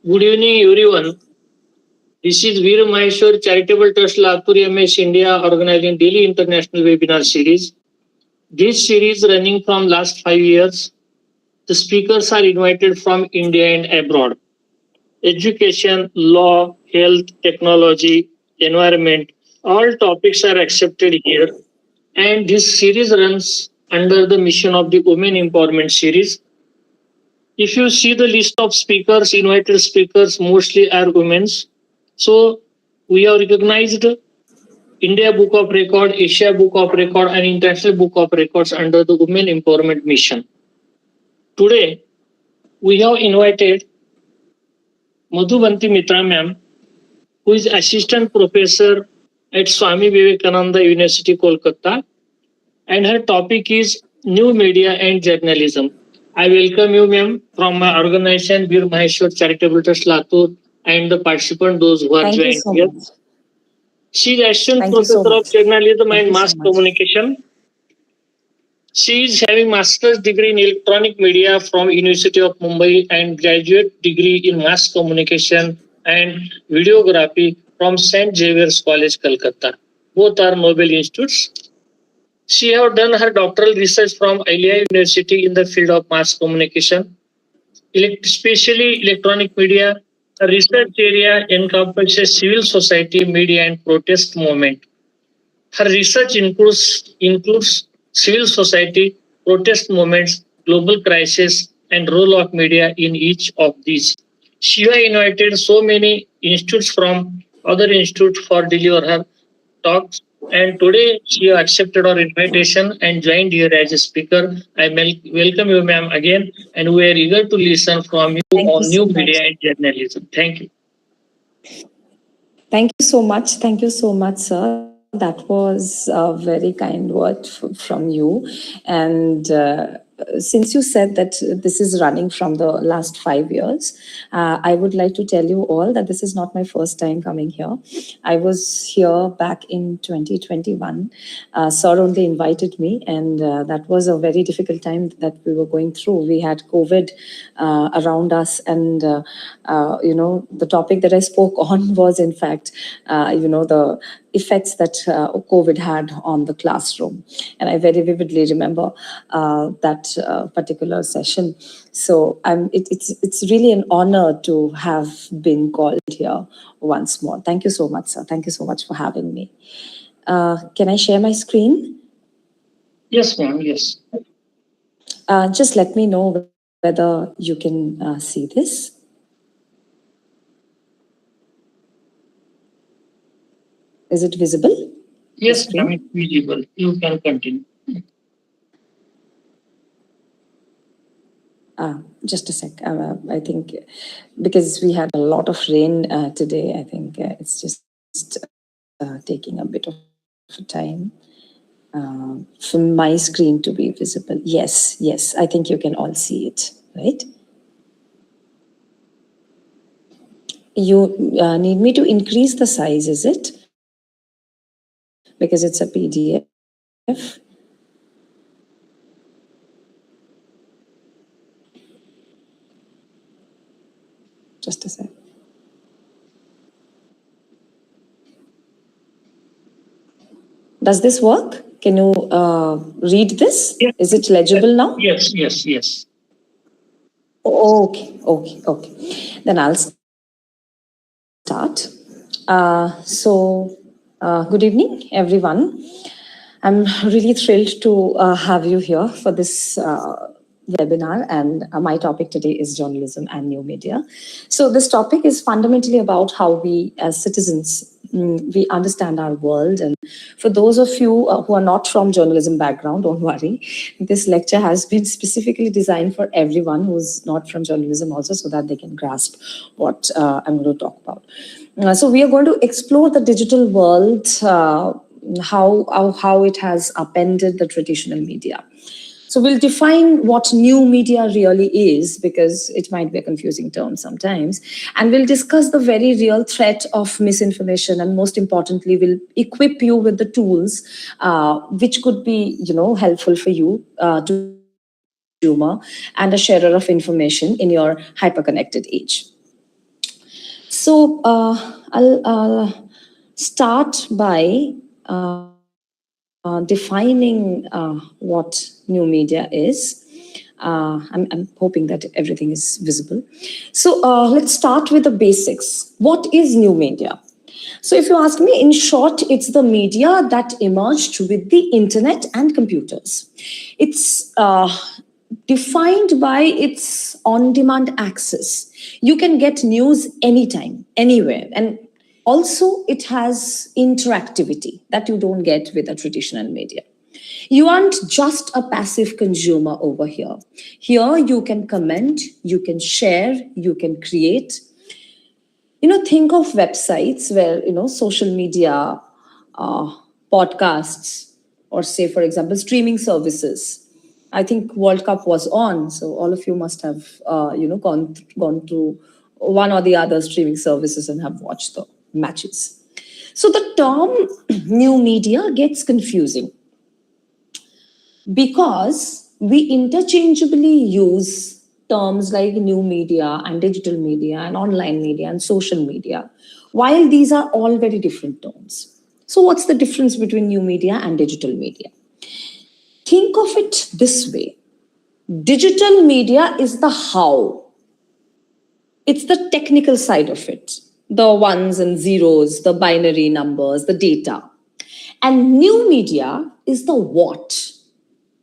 Good evening, everyone. This is Veer Maheshwar Charitable Trust Latur MS India organizing daily international webinar series. This series running from last 5 years. The speakers are invited from India and abroad. Education, law, health, technology, environment, all topics are accepted here. And this series runs under the mission of the Women Empowerment Series. If you see the list of speakers, invited speakers mostly are women. So we have recognized India Book of Record, Asia Book of Record, and International Book of Records under the Women Empowerment Mission. Today, we have invited Madhubanti Mitra ma'am, who is Assistant Professor at Swami Vivekananda University, Kolkata, and her topic is New Media and Journalism. I welcome you, ma'am, from my organization, Veer Maheshwar Charitable Trust Latur, and the participants, those who are Thank joined you here. so much. She is Assistant Thank you so Professor of much. Journalism Thank and you so Mass much. Communication. She is having master's degree in electronic media from University of Mumbai and graduate degree in mass communication and videography from St. Xavier's College, Kolkata. Both are Nobel Institutes. She have done her doctoral research from Alia University in the field of mass communication, especially electronic media. Her research area encompasses civil society, media, and protest movement. Her research includes civil society, protest movements, global crisis, and role of media in each of these. She has invited so many institutes from other institutes for deliver her talks. And today she accepted our invitation and joined here as a speaker. I welcome you, ma'am, again, and we are eager to listen from you Thank you on so new much. media and journalism. Thank you. Thank you so much. Thank you so much, sir. That was a very kind word from you. And since you said that this is running from the last 5 years, I would like to tell you all that this is not my first time coming here. I was here back in 2021. Sir only invited me, and that was a very difficult time that we were going through. We had COVID around us, and the topic that I spoke on was, in fact, the effects that COVID had on the classroom. And I very vividly remember that particular session. So it's really an honor to have been called here once more. Thank you so much, sir. Thank you so much for having me. Can I share my screen? Yes, ma'am. Yes. Just let me know whether you can see this. Is it visible? Yes, ma'am, it's visible. You can continue. Just a sec. I think because we had a lot of rain today, I think it's just taking a bit of time for my screen to be visible. Yes, I think you can all see it, right? You need me to increase the size, is it? Because it's a PDF. Just a sec. Does this work? Can you read this? Yes. Is it legible now? Yes. Okay. Then I'll start. Good evening, everyone. I'm really thrilled to have you here for this webinar, and my topic today is journalism and new media. So this topic is fundamentally about how we as citizens, we understand our world. And for those of you who are not from journalism background, don't worry. This lecture has been specifically designed for everyone who's not from journalism also, so that they can grasp what I'm going to talk about. So we are going to explore the digital world, how it has upended the traditional media. So we'll define what new media really is, because it might be a confusing term sometimes. And we'll discuss the very real threat of misinformation. And most importantly, we'll equip you with the tools which could be, helpful for you to consumer and a sharer of information in your hyper-connected age. So I'll start by defining what new media is. I'm hoping that everything is visible. So let's start with the basics. What is new media? So if you ask me, in short, it's the media that emerged with the internet and computers. It's defined by its on-demand access. You can get news anytime, anywhere, and also it has interactivity that you don't get with a traditional media. You aren't just a passive consumer over here. Here you can comment, you can share, you can create. Think of websites where, social media, uh, podcasts, or say, for example, streaming services. I think World Cup was on, so all of you must have, gone to one or the other streaming services and have watched the matches. So the term new media gets confusing because we interchangeably use terms like new media and digital media and online media and social media, while these are all very different terms. So, what's the difference between new media and digital media? Think of it this way: digital media is the how, it's the technical side of it, the ones and zeros, the binary numbers, the data. And new media is the what.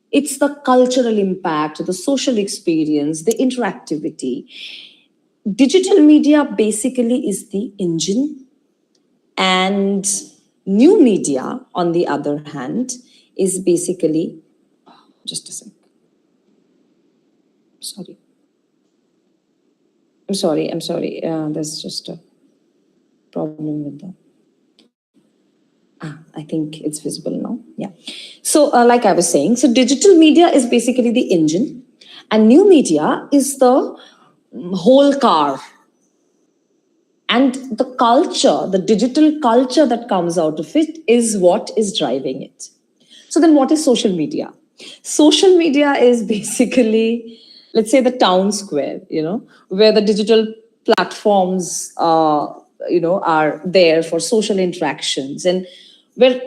It's the cultural impact, the social experience, the interactivity. Digital media basically is the engine, and new media, on the other hand, is basically, just a sec. Sorry. I'm sorry. There's just a problem with that. I think it's visible now. Yeah. So, like I was saying, so digital media is basically the engine, and new media is the whole car. And the culture, the digital culture that comes out of it, is what is driving it. So, then what is social media? Social media is basically, let's say, the town square, where the digital platforms, are there for social interactions and where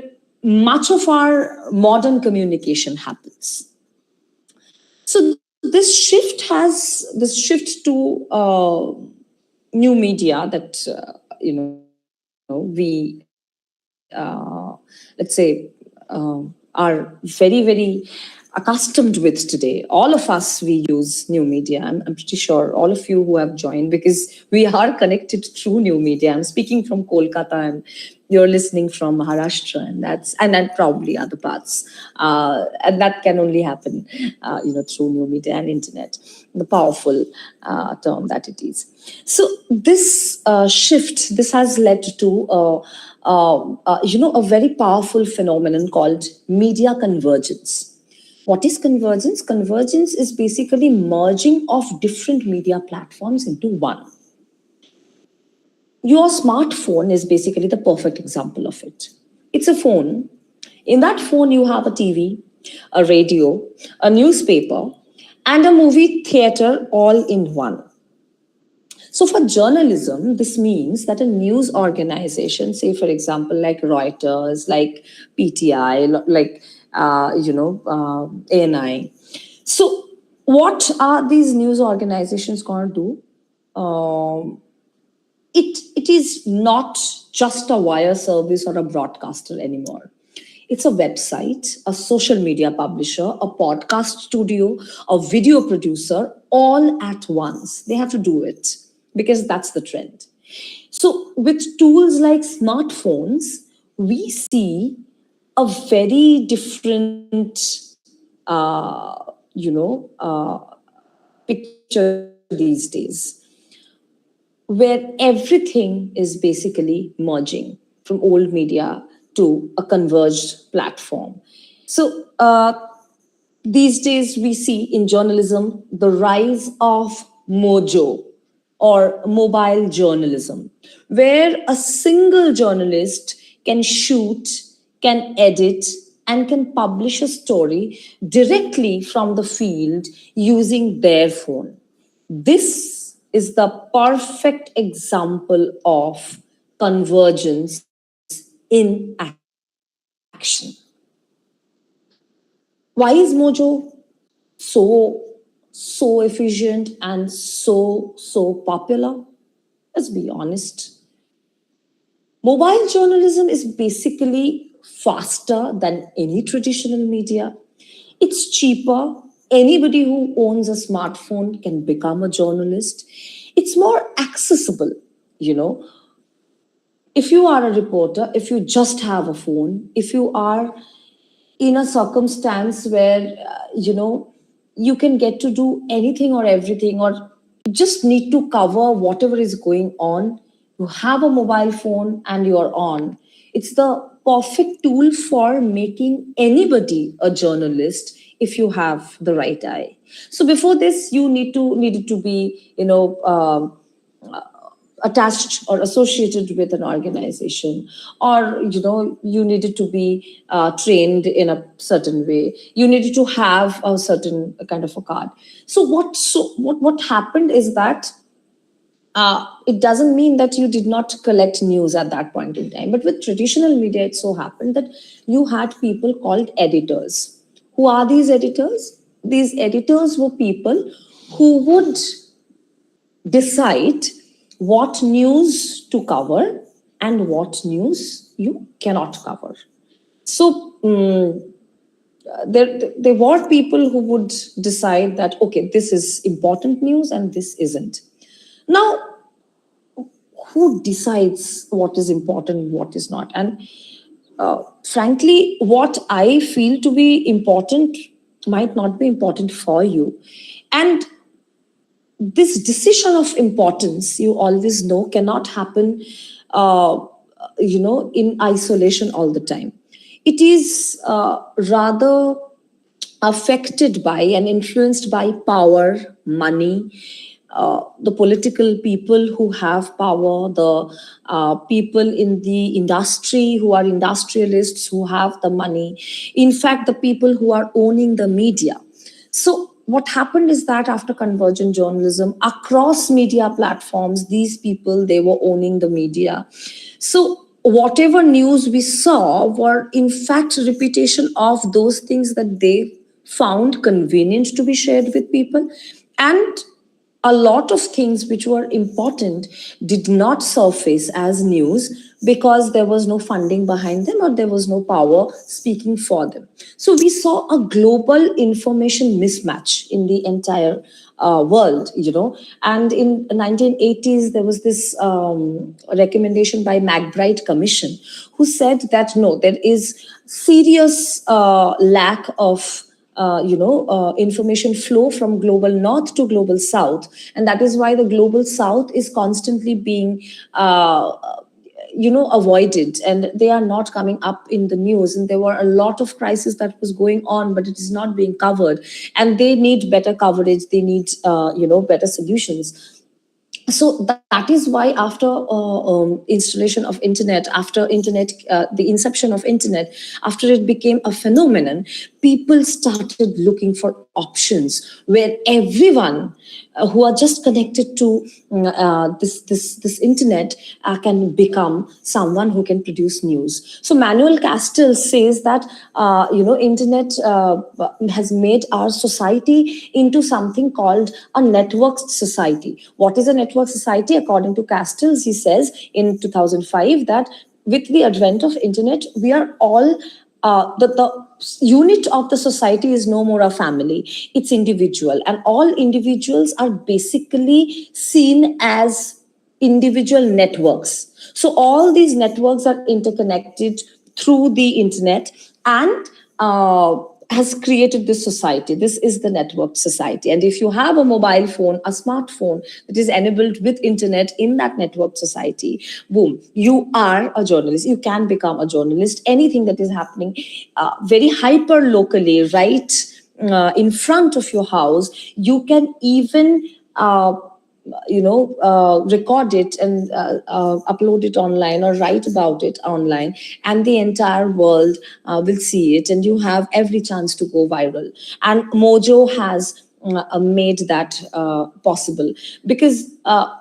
much of our modern communication happens. So this shift to new media that we let's say are very very accustomed with today. All of us, we use new media. I'm pretty sure all of you who have joined, because we are connected through new media. I'm speaking from Kolkata and you're listening from Maharashtra, and then probably other parts, and that can only happen through new media and internet, the powerful term that it is. So this shift, this has led to a very powerful phenomenon called media convergence. What is convergence? Convergence is basically merging of different media platforms into one. Your smartphone is basically the perfect example of it. It's a phone. In that phone, you have a TV, a radio, a newspaper, and a movie theater all in one. So for journalism, this means that a news organization, say for example, like Reuters, like PTI, like ANI. So what are these news organizations going to do? It is not just a wire service or a broadcaster anymore. It's a website, a social media publisher, a podcast studio, a video producer, all at once. They have to do it because that's the trend. So, with tools like smartphones, we see a very different, picture these days, where everything is basically merging from old media to a converged platform. So, these days we see in journalism the rise of mojo, or mobile journalism, where a single journalist can shoot, can edit, and can publish a story directly from the field using their phone. This is the perfect example of convergence in action. Why is Mojo so efficient and so popular? Let's be honest. Mobile journalism is basically faster than any traditional media. It's cheaper. Anybody who owns a smartphone can become a journalist. It's more accessible, you know. If you are a reporter, if you just have a phone, if you are in a circumstance where you can get to do anything or everything, or just need to cover whatever is going on, you have a mobile phone and you're on. It's the perfect tool for making anybody a journalist if you have the right eye. So before this, you needed to be attached or associated with an organization, or you needed to be trained in a certain way, you needed to have a certain kind of a card. So what happened is that it doesn't mean that you did not collect news at that point in time, but with traditional media it so happened that you had people called editors. Who are these editors? These editors were people who would decide what news to cover and what news you cannot cover. So there were people who would decide that, okay, this is important news and this isn't. Now, who decides what is important, what is not? And frankly, what I feel to be important might not be important for you. And this decision of importance, you always know, cannot happen in isolation all the time. It is rather affected by and influenced by power, money, the political people who have power, the people in the industry who are industrialists who have the money, in fact the people who are owning the media. So what happened is that after convergent journalism across media platforms, these people, they were owning the media. So whatever news we saw were in fact repetition of those things that they found convenient to be shared with people. And a lot of things which were important did not surface as news because there was no funding behind them or there was no power speaking for them. So we saw a global information mismatch in the entire world, And in 1980s, there was this recommendation by McBride Commission, who said that no, there is serious lack of information flow from global north to global south, and that is why the global south is constantly being avoided, and they are not coming up in the news. And there were a lot of crisis that was going on, but it is not being covered, and they need better coverage, they need better solutions. So that is why after installation of internet, after internet, the inception of internet, after it became a phenomenon, people started looking for options where everyone who are just connected to this internet can become someone who can produce news. So Manuel Castells says that internet has made our society into something called a networked society. What is a network society? According to Castells, he says in 2005 that with the advent of internet, we are all the unit of the society is no more a family, it's individual, and all individuals are basically seen as individual networks. So all these networks are interconnected through the internet, and has created this society. This is the networked society. And if you have a mobile phone, a smartphone that is enabled with internet in that networked society, boom, you are a journalist. You can become a journalist. Anything that is happening very hyper locally, right in front of your house, you can even record it and upload it online or write about it online, and the entire world will see it, and you have every chance to go viral. And Mojo has made that possible. Because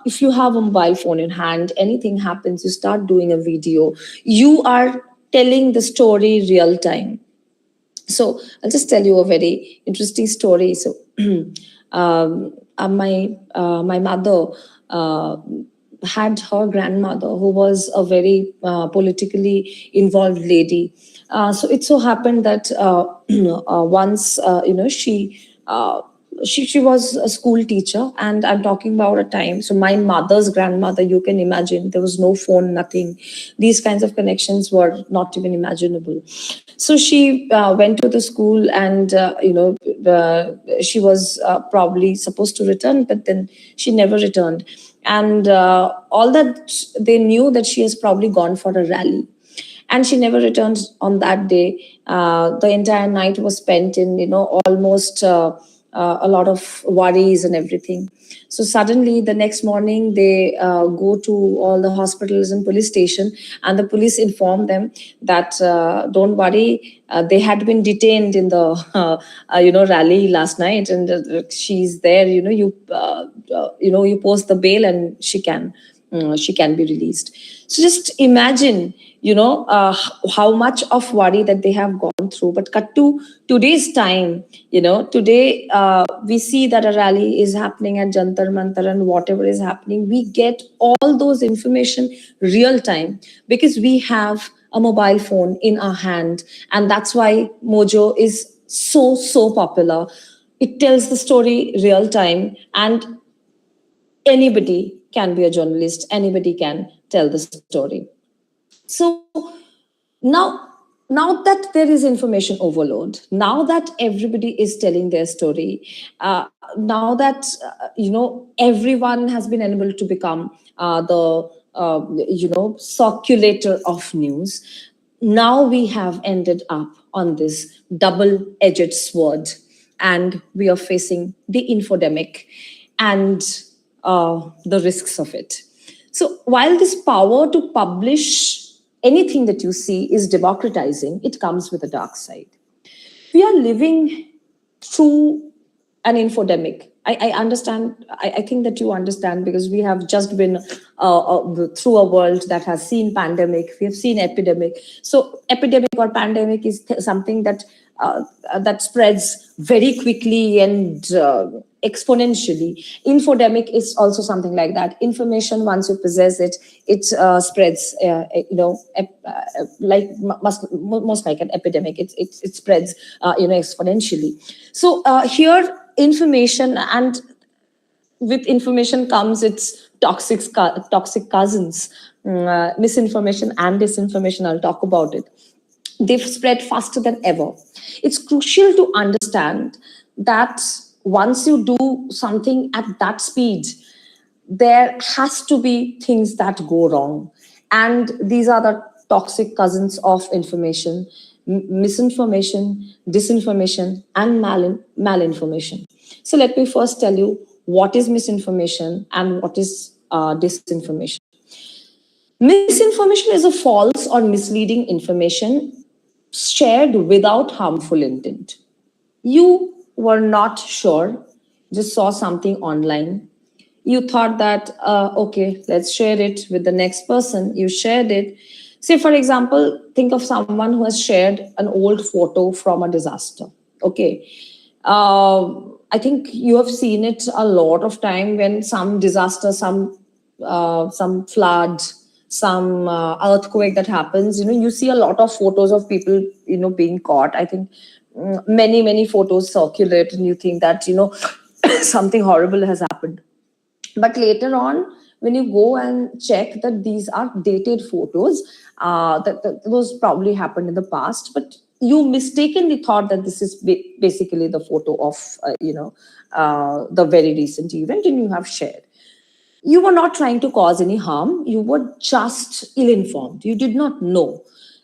if you have a mobile phone in hand, anything happens, you start doing a video, you are telling the story real time. So I'll just tell you a very interesting story. So my mother had her grandmother who was a very politically involved lady. So it so happened that once she was a school teacher, and I'm talking about a time. So my mother's grandmother, you can imagine, there was no phone, nothing. These kinds of connections were not even imaginable. So she went to the school, and she was probably supposed to return, but then she never returned. And all that they knew that she has probably gone for a rally, and she never returned on that day. The entire night was spent in, almost a lot of worries and everything. So suddenly the next morning they go to all the hospitals and police station, and the police inform them that don't worry, they had been detained in the rally last night, and she's there. You post the bail, and she can be released. So just imagine, how much of worry that they have gone through. But cut to today's time, today we see that a rally is happening at Jantar Mantar, and whatever is happening, we get all those information real time, because we have a mobile phone in our hand. And that's why Mojo is so popular. It tells the story real time, and anybody can be a journalist, anybody can tell the story. So now now that there is information overload, now that everybody is telling their story, now that everyone has been able to become the circulator of news, now we have ended up on this double edged sword, and we are facing the infodemic and the risks of it. So while this power to publish anything that you see is democratizing, it comes with a dark side. We are living through an infodemic. I understand. I think that you understand, because we have just been through a world that has seen pandemic. We have seen epidemic. So epidemic or pandemic is something that that spreads very quickly and exponentially. Infodemic is also something like that. Information, once you possess it, it spreads. Like most like an epidemic. It spreads exponentially. So here, information, and with information comes its toxic cousins, misinformation and disinformation. I'll talk about it. They've spread faster than ever. It's crucial to understand that once you do something at that speed, there has to be things that go wrong. And these are the toxic cousins of information: misinformation, disinformation, and malinformation. So let me first tell you what is misinformation and what is disinformation. Misinformation is a false or misleading information shared without harmful intent. You were not sure, just saw something online. You thought that, okay, let's share it with the next person. You shared it. Say, for example, think of someone who has shared an old photo from a disaster. Okay. I think you have seen it a lot of time when some disaster, some flood, some earthquake that happens. You see a lot of photos of people, being caught. I think many photos circulate, and you think that something horrible has happened. But later on, when you go and check that these are dated photos, that those probably happened in the past, but you mistakenly thought that this is basically the photo of the very recent event, and you have shared. You were not trying to cause any harm. You were just ill-informed. You did not know.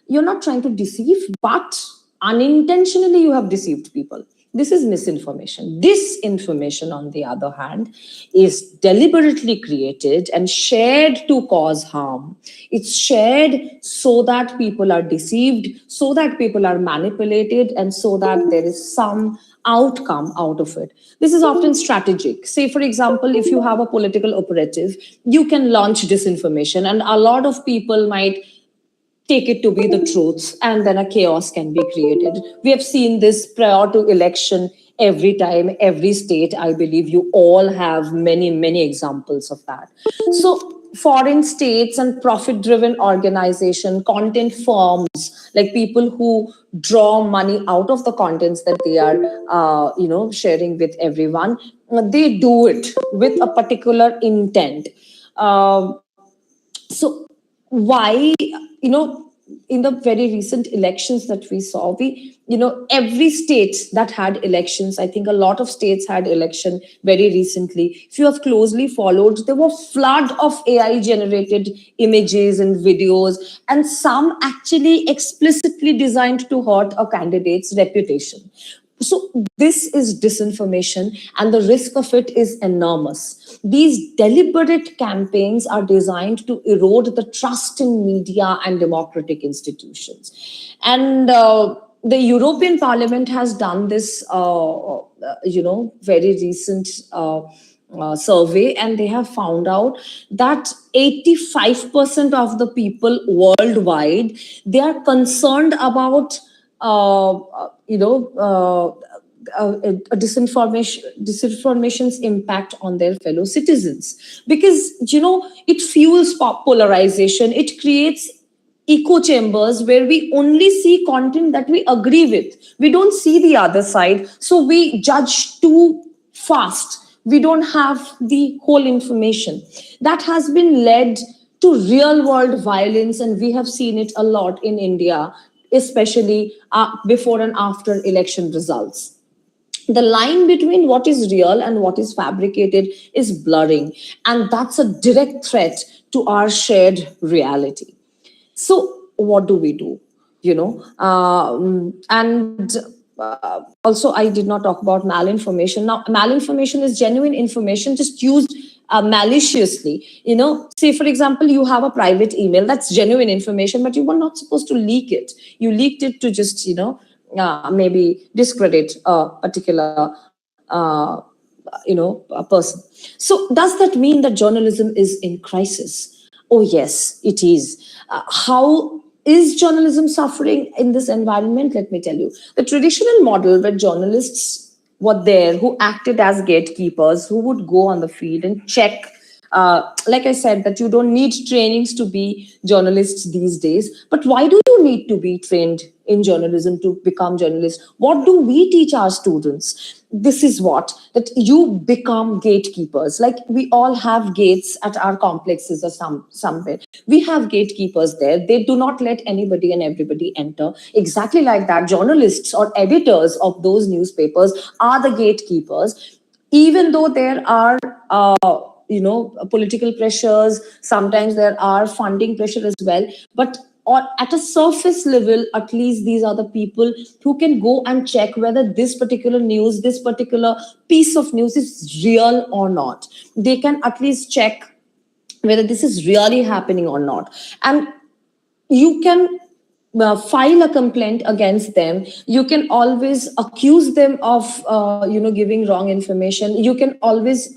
You're not trying to deceive, but unintentionally you have deceived people. This is misinformation. Disinformation, on the other hand, is deliberately created and shared to cause harm. It's shared so that people are deceived, so that people are manipulated, and so that there is some outcome out of it. This is often strategic. Say, for example, if you have a political operative, you can launch disinformation, and a lot of people might take it to be the truth, and then a chaos can be created. We have seen this prior to election every time, every state. I believe you all have many examples of that. So foreign states and profit driven organization, content firms, like people who draw money out of the contents that they are sharing with everyone, they do it with a particular intent. So why, in the very recent elections that we saw, every state that had elections, I think a lot of states had election very recently. If you have closely followed, there were flood of AI generated images and videos, and some actually explicitly designed to hurt a candidate's reputation. So this is disinformation, and the risk of it is enormous. These deliberate campaigns are designed to erode the trust in media and democratic institutions. And the European Parliament has done this, very recent survey, and they have found out that 85% of the people worldwide, they are concerned about disinformation's impact on their fellow citizens, because it fuels polarization. It creates echo chambers where we only see content that we agree with. We don't see the other side, so we judge too fast. We don't have the whole information. That has been led to real world violence, and we have seen it a lot in India, especially before and after election results. The line between what is real and what is fabricated is blurring, and that's a direct threat to our shared reality. So what do we do? And also, I did not talk about malinformation. Now, malinformation is genuine information just used maliciously. Say, for example, you have a private email, that's genuine information, but you were not supposed to leak it. You leaked it to just maybe discredit a particular a person. So does that mean that journalism is in crisis? Oh yes, it is. How is journalism suffering in this environment? Let me tell you. The traditional model where journalists were there, who acted as gatekeepers, who would go on the field and check. Like I said, that you don't need trainings to be journalists these days. But why do you need to be trained in journalism to become journalists? What do we teach our students? This is that you become gatekeepers. Like we all have gates at our complexes or somewhere. We have gatekeepers there. They do not let anybody and everybody enter. Exactly like that, journalists or editors of those newspapers are the gatekeepers. Even though there are political pressures, sometimes there are funding pressure as well, but at a surface level, at least these are the people who can go and check whether this particular news, this particular piece of news is real or not. They can at least check whether this is really happening or not. And you can file a complaint against them. You can always accuse them of giving wrong information. You can always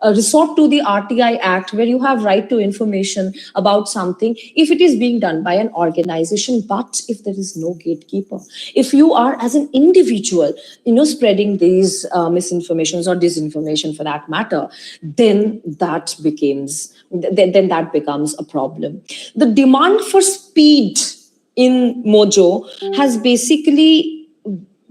resort to the RTI Act, where you have right to information about something if it is being done by an organization. But if there is no gatekeeper, if you are as an individual spreading these misinformations or disinformation for that matter, then that becomes a problem. The demand for speed in Mojo has basically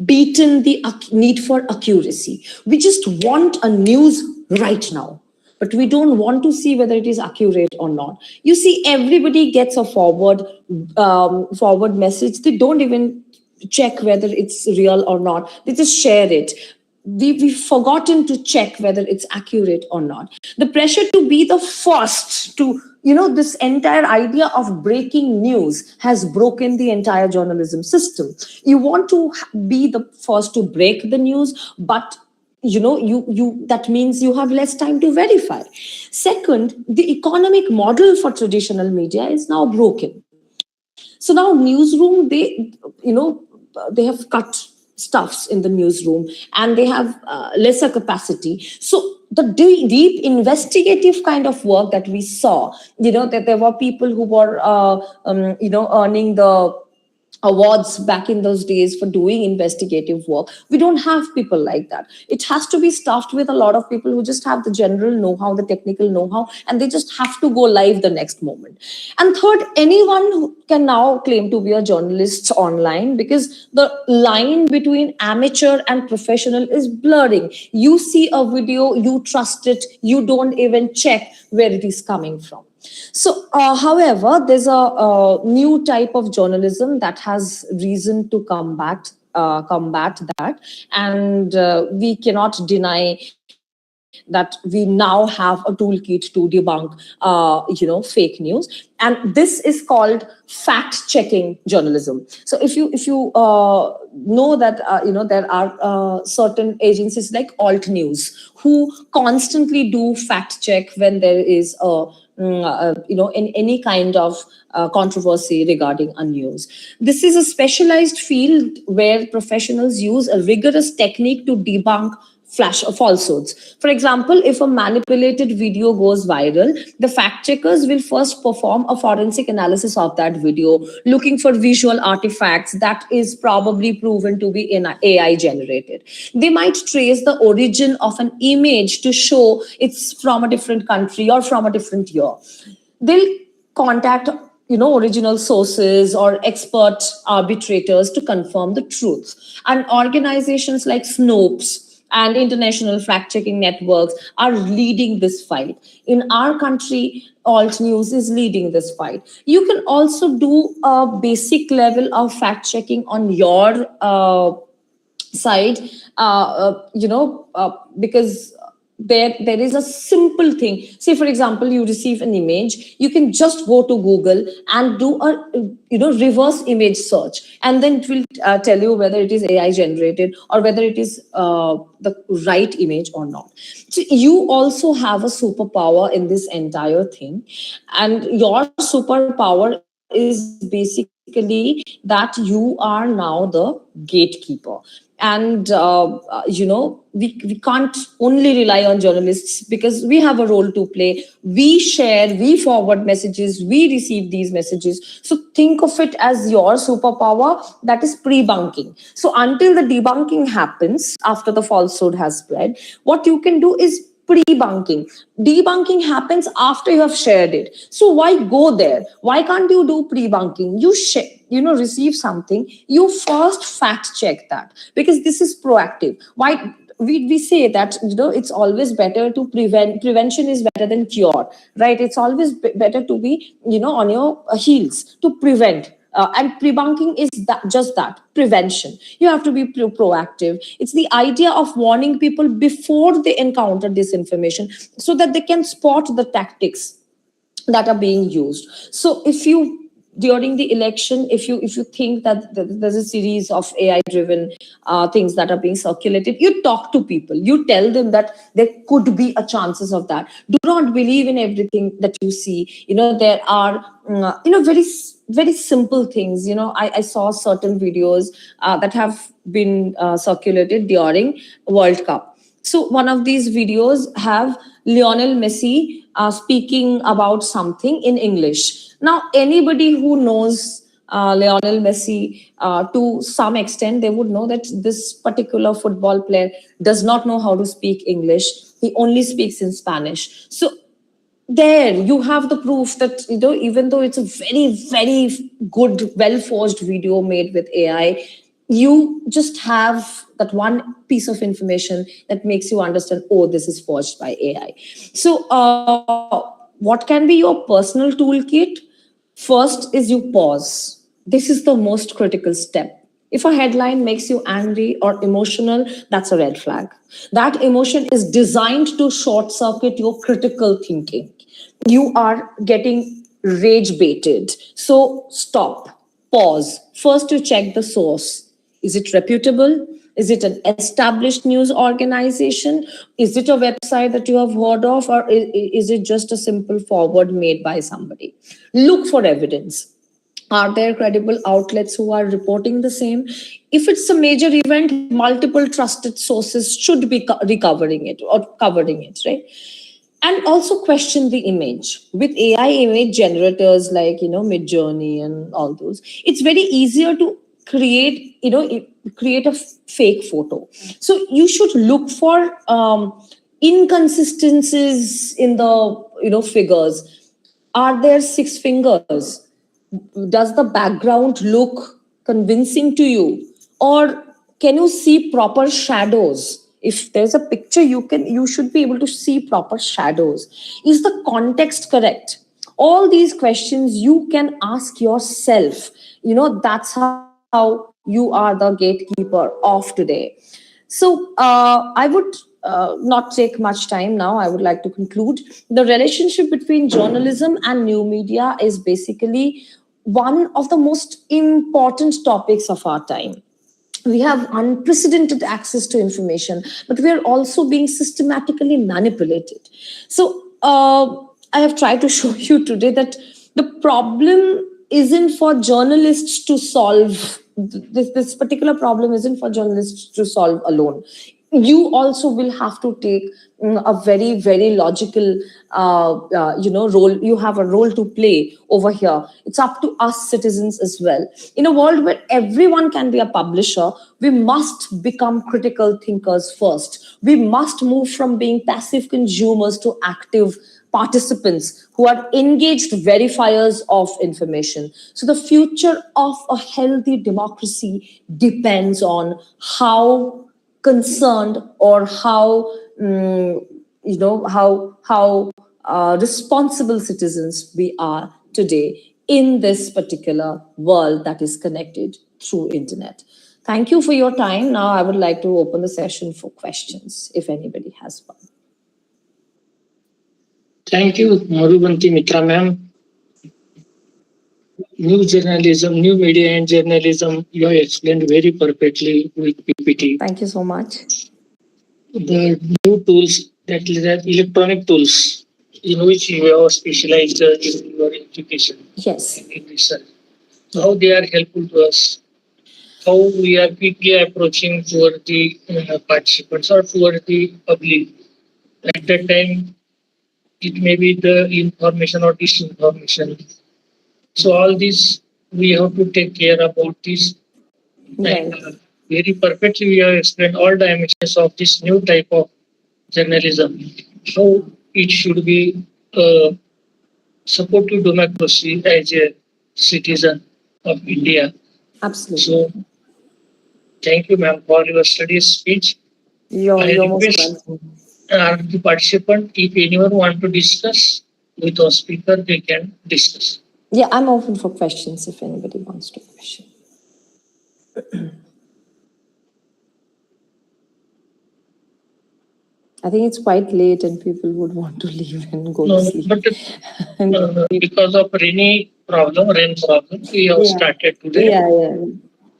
beaten the need for accuracy. We just want a news right now, but we don't want to see whether it is accurate or not. You see, everybody gets a forward message. They don't even check whether it's real or not. They just share it. we've forgotten to check whether it's accurate or not. The pressure to be the first to, this entire idea of breaking news has broken the entire journalism system. You want to be the first to break the news, but you that means you have less time to verify. Second, the economic model for traditional media is now broken. So now newsroom, they have cut stuffs in the newsroom, and they have lesser capacity. So the deep investigative kind of work that we saw, that there were people who were earning the awards back in those days for doing investigative work. We don't have people like that. It has to be staffed with a lot of people who just have the general know-how, the technical know-how, and they just have to go live the next moment. And third, anyone who can now claim to be a journalist online, because the line between amateur and professional is blurring. You see a video, you trust it, you don't even check where it is coming from. So, however, there's a new type of journalism that has reason to combat that, and we cannot deny that we now have a toolkit to debunk, fake news, and this is called fact-checking journalism. So, if you know that there are certain agencies like Alt News who constantly do fact check when there is in any kind of controversy regarding a news. This is a specialized field where professionals use a rigorous technique to debunk flash of falsehoods. For example, if a manipulated video goes viral, the fact checkers will first perform a forensic analysis of that video, looking for visual artifacts that is probably proven to be AI generated. They might trace the origin of an image to show it's from a different country or from a different year. They'll contact original sources or expert arbitrators to confirm the truth. And organizations like Snopes and international fact-checking networks are leading this fight. In our country, Alt News is leading this fight. You can also do a basic level of fact-checking on your side, because there is a simple thing. Say, for example, you receive an image, you can just go to Google and do a reverse image search, and then it will tell you whether it is AI generated or whether it is the right image or not. So you also have a superpower in this entire thing, and your superpower is basically that you are now the gatekeeper. And we can't only rely on journalists, because we have a role to play. We share, we forward messages, we receive these messages. So think of it as your superpower, that is pre-bunking. So until the debunking happens, after the falsehood has spread, what you can do is pre-bunking. Debunking happens after you have shared it. So why go there? Why can't you do pre-bunking? You share, receive something, you first fact check that, because this is proactive. Why we say that it's always better to prevent. Prevention is better than cure, right? It's always better to be on your heels to prevent. And pre-bunking is just that, prevention. You have to be proactive. It's the idea of warning people before they encounter disinformation, so that they can spot the tactics that are being used. So if you, during the election, if you think that there's a series of AI driven things that are being circulated, you talk to people, you tell them that there could be a chances of that. Do not believe in everything that you see. There are very very simple things. I saw certain videos that have been circulated during World Cup. So one of these videos have Lionel Messi speaking about something in English. Now, anybody who knows Lionel Messi to some extent, they would know that this particular football player does not know how to speak English. He only speaks in Spanish. So there you have the proof that even though it's a very very good well forged video made with AI, you just have that one piece of information that makes you understand, oh, this is forged by AI. So what can be your personal toolkit? First is you pause. This is the most critical step. If a headline makes you angry or emotional, that's a red flag. That emotion is designed to short circuit your critical thinking. You are getting rage baited. So stop, pause. First, you check the source. Is it reputable? Is it an established news organization? Is it a website that you have heard of? Or is it just a simple forward made by somebody? Look for evidence. Are there credible outlets who are reporting the same? If it's a major event, multiple trusted sources should be recovering it or covering it, right? And also question the image. With AI image generators like Midjourney and all those, it's very easier to create a fake photo. So you should look for inconsistencies in the figures. Are there six fingers? Does the background look convincing to you, or can you see proper shadows? If there's a picture, you should be able to see proper shadows. Is the context correct? All these questions you can ask yourself. That's how you are the gatekeeper of today. So I would not take much time now. I would like to conclude. The relationship between journalism and new media is basically one of the most important topics of our time. We have unprecedented access to information, but we are also being systematically manipulated. So I have tried to show you today that the problem isn't for journalists to solve. This particular problem isn't for journalists to solve alone. You also will have to take a very, very logical role. You have a role to play over here. It's up to us citizens as well. In a world where everyone can be a publisher, we must become critical thinkers first. We must move from being passive consumers to active participants who are engaged verifiers of information. So the future of a healthy democracy depends on how concerned or how responsible citizens we are today in this particular world that is connected through internet. Thank you for your time. Now I would like to open the session for questions if anybody has one. Thank you, Madhubanti, Mitra ma'am. New journalism, new media and journalism, you have explained very perfectly with PPT. Thank you so much. The new tools, that is the electronic tools, in which you have specialized in your education. Yes. In research. How they are helpful to us, how we are quickly approaching toward the participants or toward the public. At that time, it may be the information or disinformation. So all this we have to take care about this. Right. And very perfectly we have explained all dimensions of this new type of journalism. How it should be supportive democracy as a citizen of India. Absolutely. So thank you, ma'am, for your study speech. You're most request welcome. the participant, if anyone want to discuss with our speaker, they can discuss. Yeah, I'm open for questions if anybody wants to question. I think it's quite late and people would want to leave and go to sleep. But because of rain problem, we have started today. Yeah.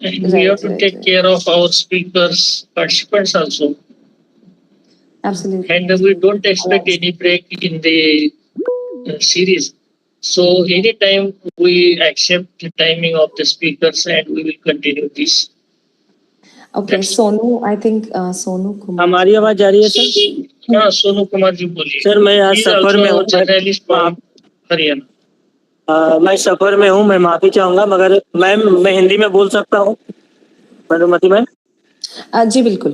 And we have to take care of our speakers, participants also. Absolutely. And we don't expect any break in the series. So anytime we accept the timing of the speakers and we will continue this. Okay, Sonu, I think Sonu Kumar. हमारी आवाज जा रही है sir? हाँ, सोनू कुमार जी बोलिए। Sir मैं यहाँ सफर में हूँ, जर्नलिस्ट हरियाणा। मैं सफर में हूँ, मैं माफी चाहूंगा, मगर मैं हिंदी में बोल सकता हूँ मधुमती मैम? जी बिल्कुल।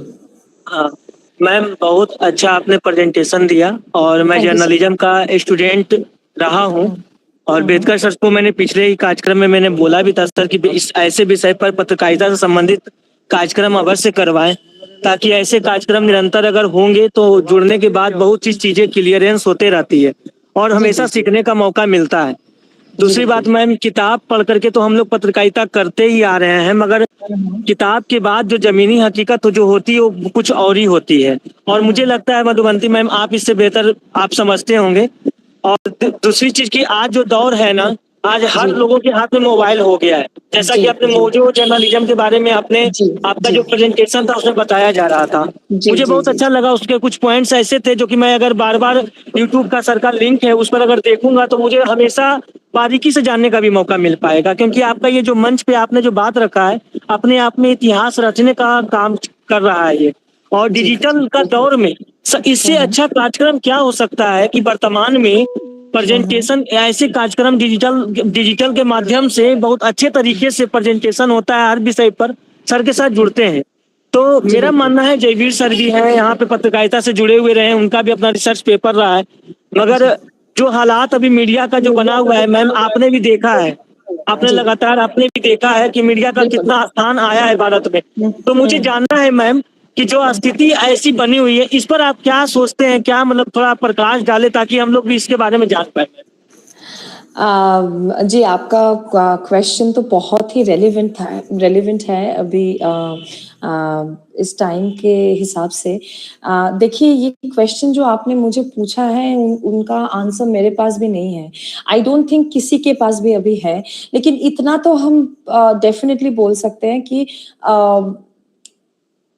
मैम बहुत अच्छा आपने प्रेजेंटेशन दिया और मैं जर्नलिज्म का स्टूडेंट रहा हूँ और बेतकर सर को मैंने पिछले ही कार्यक्रम में मैंने बोला भी था सर कि इस ऐसे विषय पर पत्रकारिता से संबंधित कार्यक्रम अवश्य करवाएं, ताकि ऐसे कार्यक्रम निरंतर अगर होंगे तो जुड़ने के बाद बहुत सी चीजें क्लियरेंस होते रहती है और हमेशा सीखने का मौका मिलता है। दूसरी बात मैम, किताब पढ़ करके तो हम लोग पत्रकारिता करते ही आ रहे हैं, मगर किताब के बाद जो जमीनी हकीकत जो होती है वो कुछ और ही होती है। और मुझे लगता है मधुबंती मैम, आप इससे बेहतर आप समझते होंगे। और दूसरी चीज की आज जो दौर है ना, आज हर लोगों के हाथ में मोबाइल हो गया है। जैसा कि आपने मौजूद जर्नलिज्म के बारे में आपने आपका जो प्रेजेंटेशन था उसमें बताया जा रहा था, मुझे बहुत अच्छा लगा। उसके कुछ पॉइंट्स ऐसे थे जो कि मैं अगर बार बार यूट्यूब का सर का लिंक है उस पर अगर देखूंगा तो मुझे हमेशा बारीकी से जानने का भी मौका मिल पाएगा। क्योंकि आपका ये जो मंच पे आपने जो बात रखा है, अपने आप में इतिहास रचने का काम कर रहा है ये। और डिजिटल का दौर में इससे अच्छा कार्यक्रम क्या हो सकता है कि वर्तमान में प्रेजेंटेशन, ऐसे कार्यक्रम डिजिटल के माध्यम से बहुत अच्छे तरीके से प्रेजेंटेशन होता है, हर विषय पर सर के साथ जुड़ते हैं। तो मेरा मानना है जयवीर सर भी हैं यहाँ पे, पत्रकारिता से जुड़े हुए रहे हैं, उनका भी अपना रिसर्च पेपर रहा है। मगर जो हालात अभी मीडिया का जो बना हुआ है मैम, आपने भी देखा है, आपने लगातार आपने भी देखा है कि मीडिया का कितना स्थान आया है भारत में। तो मुझे जानना है मैम कि जो स्थिति ऐसी बनी हुई है, इस पर आप क्या सोचते हैं, क्या मतलब थोड़ा प्रकाश डाले ताकि हम लोग भी इसके बारे में जान पाए। जी, आपका क्वेश्चन तो बहुत ही रेलिवेंट है अभी इस टाइम के हिसाब से। देखिए, ये क्वेश्चन जो आपने मुझे पूछा है उनका आंसर मेरे पास भी नहीं है। आई डोंट थिंक किसी के पास भी अभी है, लेकिन इतना तो हम डेफिनेटली बोल सकते हैं कि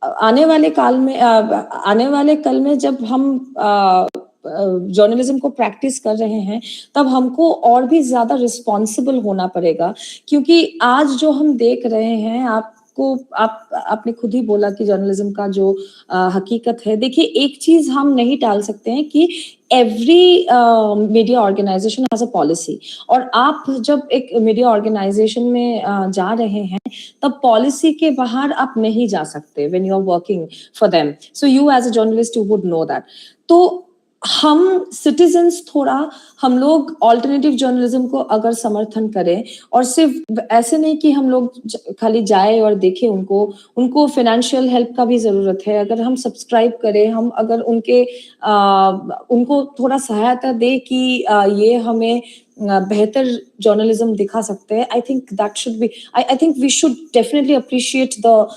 आने वाले कल में जब हम जर्नलिज्म को प्रैक्टिस कर रहे हैं, तब हमको और भी ज्यादा रिस्पॉन्सिबल होना पड़ेगा। क्योंकि आज जो हम देख रहे हैं, आपने खुद ही बोला कि जर्नलिज्म का जो हकीकत है। देखिए, एक चीज हम नहीं टाल सकते हैं कि every media organisation has a policy. और आप जब एक मीडिया ऑर्गेनाइजेशन में जा रहे हैं, तब पॉलिसी के बाहर आप नहीं जा सकते when you are working for them. So you as a journalist you would know that. तो हम सिटीजन्स थोड़ा, हम लोग ऑल्टरनेटिव जर्नलिज्म को अगर समर्थन करें, और सिर्फ ऐसे नहीं कि हम लोग खाली जाए और देखें, उनको फाइनेंशियल हेल्प का भी जरूरत है। अगर हम सब्सक्राइब करें, हम अगर उनको थोड़ा सहायता दे कि ये हमें बेहतर जर्नलिज्म दिखा सकते हैं। I think that should be, I think we should definitely appreciate the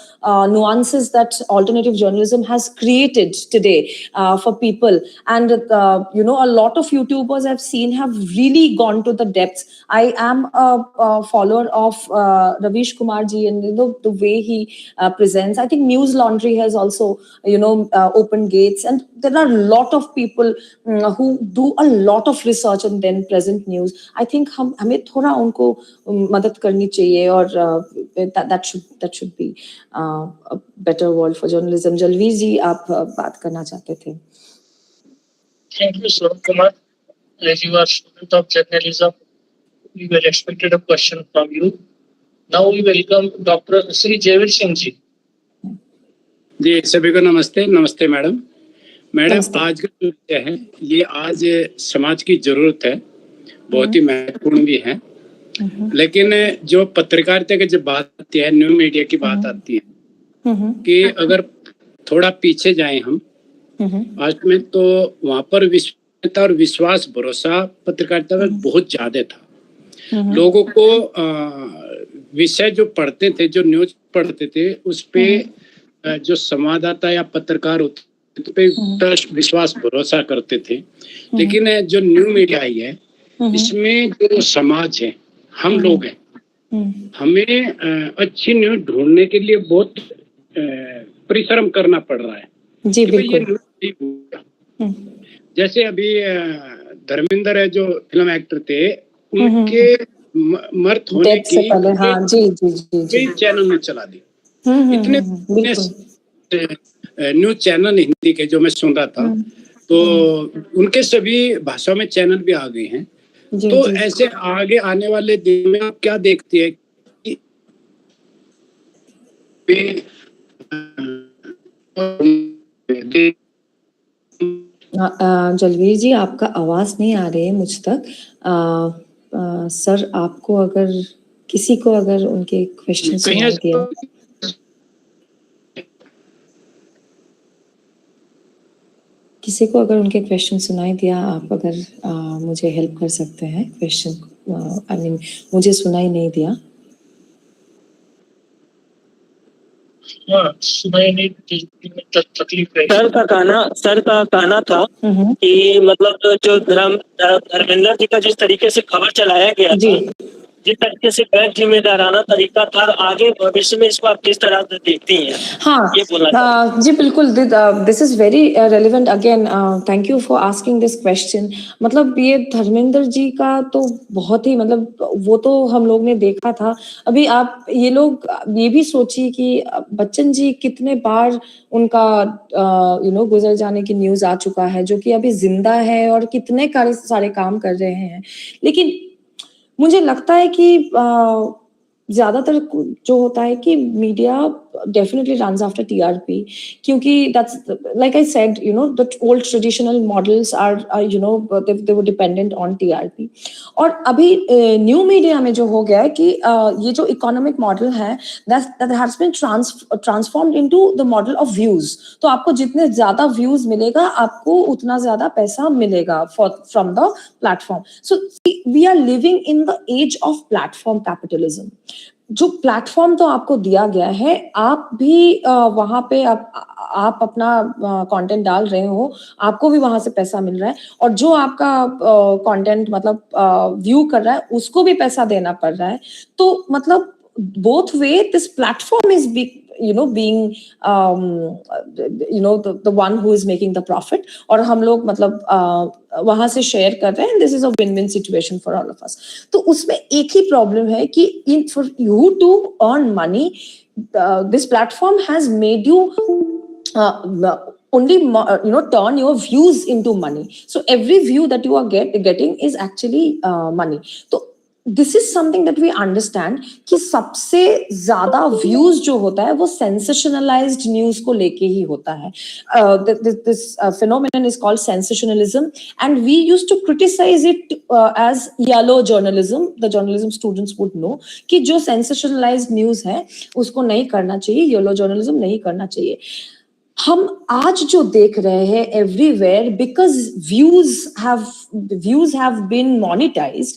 nuances that alternative journalism has created today for people. And a lot of YouTubers I've seen have really gone to the depths. I am a follower of Ravish Kumar ji, and the way he presents. I think News Laundry has also opened gates, and there are a lot of people who do a lot of research and then present news. I think हमें थोड़ा उनको मदद करनी चाहिए, और that should be a better world for journalism. जलवीर जी, आप बात करना चाहते थे? Thank you, Swarm Kumar. As you are student of journalism, we were expected a question from you. Now we welcome Dr. Sri Jaywir Singh ji. जी, सभी को नमस्ते। नमस्ते madam. आज का जो विषय है, ये आज समाज की जरूरत है, बहुत ही महत्वपूर्ण भी है। लेकिन जो पत्रकारिता की जब बात आती है, न्यू मीडिया की बात आती है, कि अगर थोड़ा पीछे जाएं हम आज में, तो वहां पर विश्वसनीयता और विश्वास भरोसा पत्रकारिता में बहुत ज्यादा था। लोगों को विषय जो पढ़ते थे, जो न्यूज पढ़ते थे, उस पे जो संवाददाता या पत्रकार होते पे विश्वास भरोसा करते थे। लेकिन जो न्यू मीडिया आई है, इसमें जो समाज है, हम लोग हैं, हमें अच्छी न्यूज ढूंढने के लिए बहुत परिश्रम करना पड़ रहा है। जी बिल्कुल। जैसे अभी धर्मेंद्र है, जो फिल्म एक्टर थे, उनके मर्द होने की चैनल में चला दी। इतने न्यूज चैनल हिंदी के जो मैं सुन रहा था, तो उनके सभी भाषाओं में चैनल भी आ गए हैं। तो ऐसे आगे आने वाले दिन में आप क्या देखते हैं कि जलवीर जी, आपका आवाज नहीं आ रही है मुझ तक। सर, आपको अगर किसी को अगर उनके क्वेश्चन सुनाई दिया, किसी को अगर उनके क्वेश्चन सुनाई दिया, आप अगर मुझे हेल्प कर सकते हैं क्वेश्चन को। आई मीन मुझे सुनाई नहीं दिया। हाँ, सुनाई नहीं तकलीफ है। सर का कहना था कि मतलब जो धर्मेंद्र जी का जिस तरीके से खबर चलाया गया जी था, जिस तरीके से गैर जिम्मेदाराना तरीका था, आगे भविष्य में इसको आप किस तरह से देखती हैं? हाँ, ये बोलना जी बिल्कुल, this is very relevant again, thank you for asking this question. मतलब ये धर्मेंद्र जी का तो बहुत ही, मतलब वो तो हम लोग ने देखा था। अभी आप ये लोग ये भी सोचिए कि बच्चन जी कितने बार उनका गुजर जाने की न्यूज आ चुका है, जो कि अभी जिंदा है और कितने सारे काम कर रहे हैं। लेकिन मुझे लगता है कि ज्यादातर जो होता है कि media definitely runs after TRP, क्योंकि that's like I said, the old traditional models are they were dependent on TRP. और अभी न्यू मीडिया में जो हो गया है कि ये जो इकोनॉमिक मॉडल है, that has been transformed into the model of views. तो आपको जितने ज्यादा व्यूज मिलेगा, आपको उतना ज्यादा पैसा मिलेगा from the platform. So we are living in the age of platform capitalism. जो प्लेटफॉर्म तो आपको दिया गया है, आप भी वहां पे आप अपना कंटेंट डाल रहे हो, आपको भी वहां से पैसा मिल रहा है, और जो आपका कंटेंट मतलब व्यू कर रहा है, उसको भी पैसा देना पड़ रहा है। तो मतलब both way this platform is being the one who is making the profit, और हम लोग मतलब वहां से शेयर कर रहे हैं। This is a win win situation for all of us. तो उसमें एक ही प्रॉब्लम है कि in for you to earn money, this platform has made you only turn your views into money. So every view that you are getting is actually money. So this is something that we understand कि सबसे ज्यादा views जो होता है वो सेंसेशनलाइज्ड news को लेके ही होता है। This phenomenon is called sensationalism, and we used to criticise it as yellow journalism. The journalism students would know कि जो सेंसेशनलाइज्ड न्यूज है उसको नहीं करना चाहिए, येलो जर्नलिज्म नहीं करना चाहिए। हम आज जो देख रहे हैं everywhere, because views have been monetised,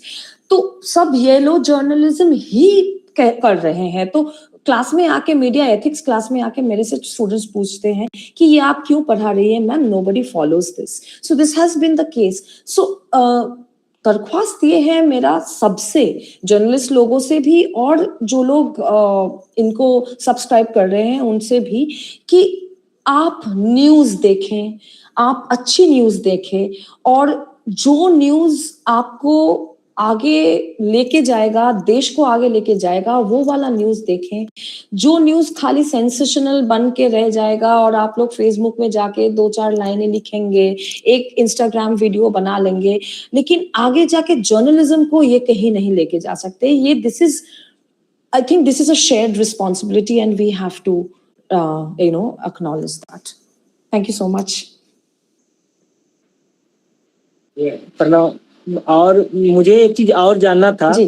तो सब येलो जर्नलिज्म ही कर रहे हैं। तो क्लास में आके, मीडिया एथिक्स क्लास में आके मेरे से स्टूडेंट्स पूछते हैं कि ये आप क्यों पढ़ा रही है ma'am, nobody follows this. So this has been the case. So दरख्वास्त ये है मेरा सबसे, जर्नलिस्ट लोगों से भी और जो लोग इनको सब्सक्राइब कर रहे हैं उनसे भी, कि आप न्यूज देखें, आप अच्छी न्यूज देखें, और जो न्यूज आपको आगे लेके जाएगा, देश को आगे लेके जाएगा, वो वाला न्यूज देखें। जो न्यूज खाली सेंसेशनल बन के रह जाएगा और आप लोग फेसबुक में जाके 2-4 लाइनें लिखेंगे, एक इंस्टाग्राम वीडियो बना लेंगे, लेकिन आगे जाके जर्नलिज्म को ये कहीं नहीं लेके जा सकते। ये I think this is a shared responsibility and we have to acknowledge that. Thank you so much. और मुझे एक चीज और जानना था जी।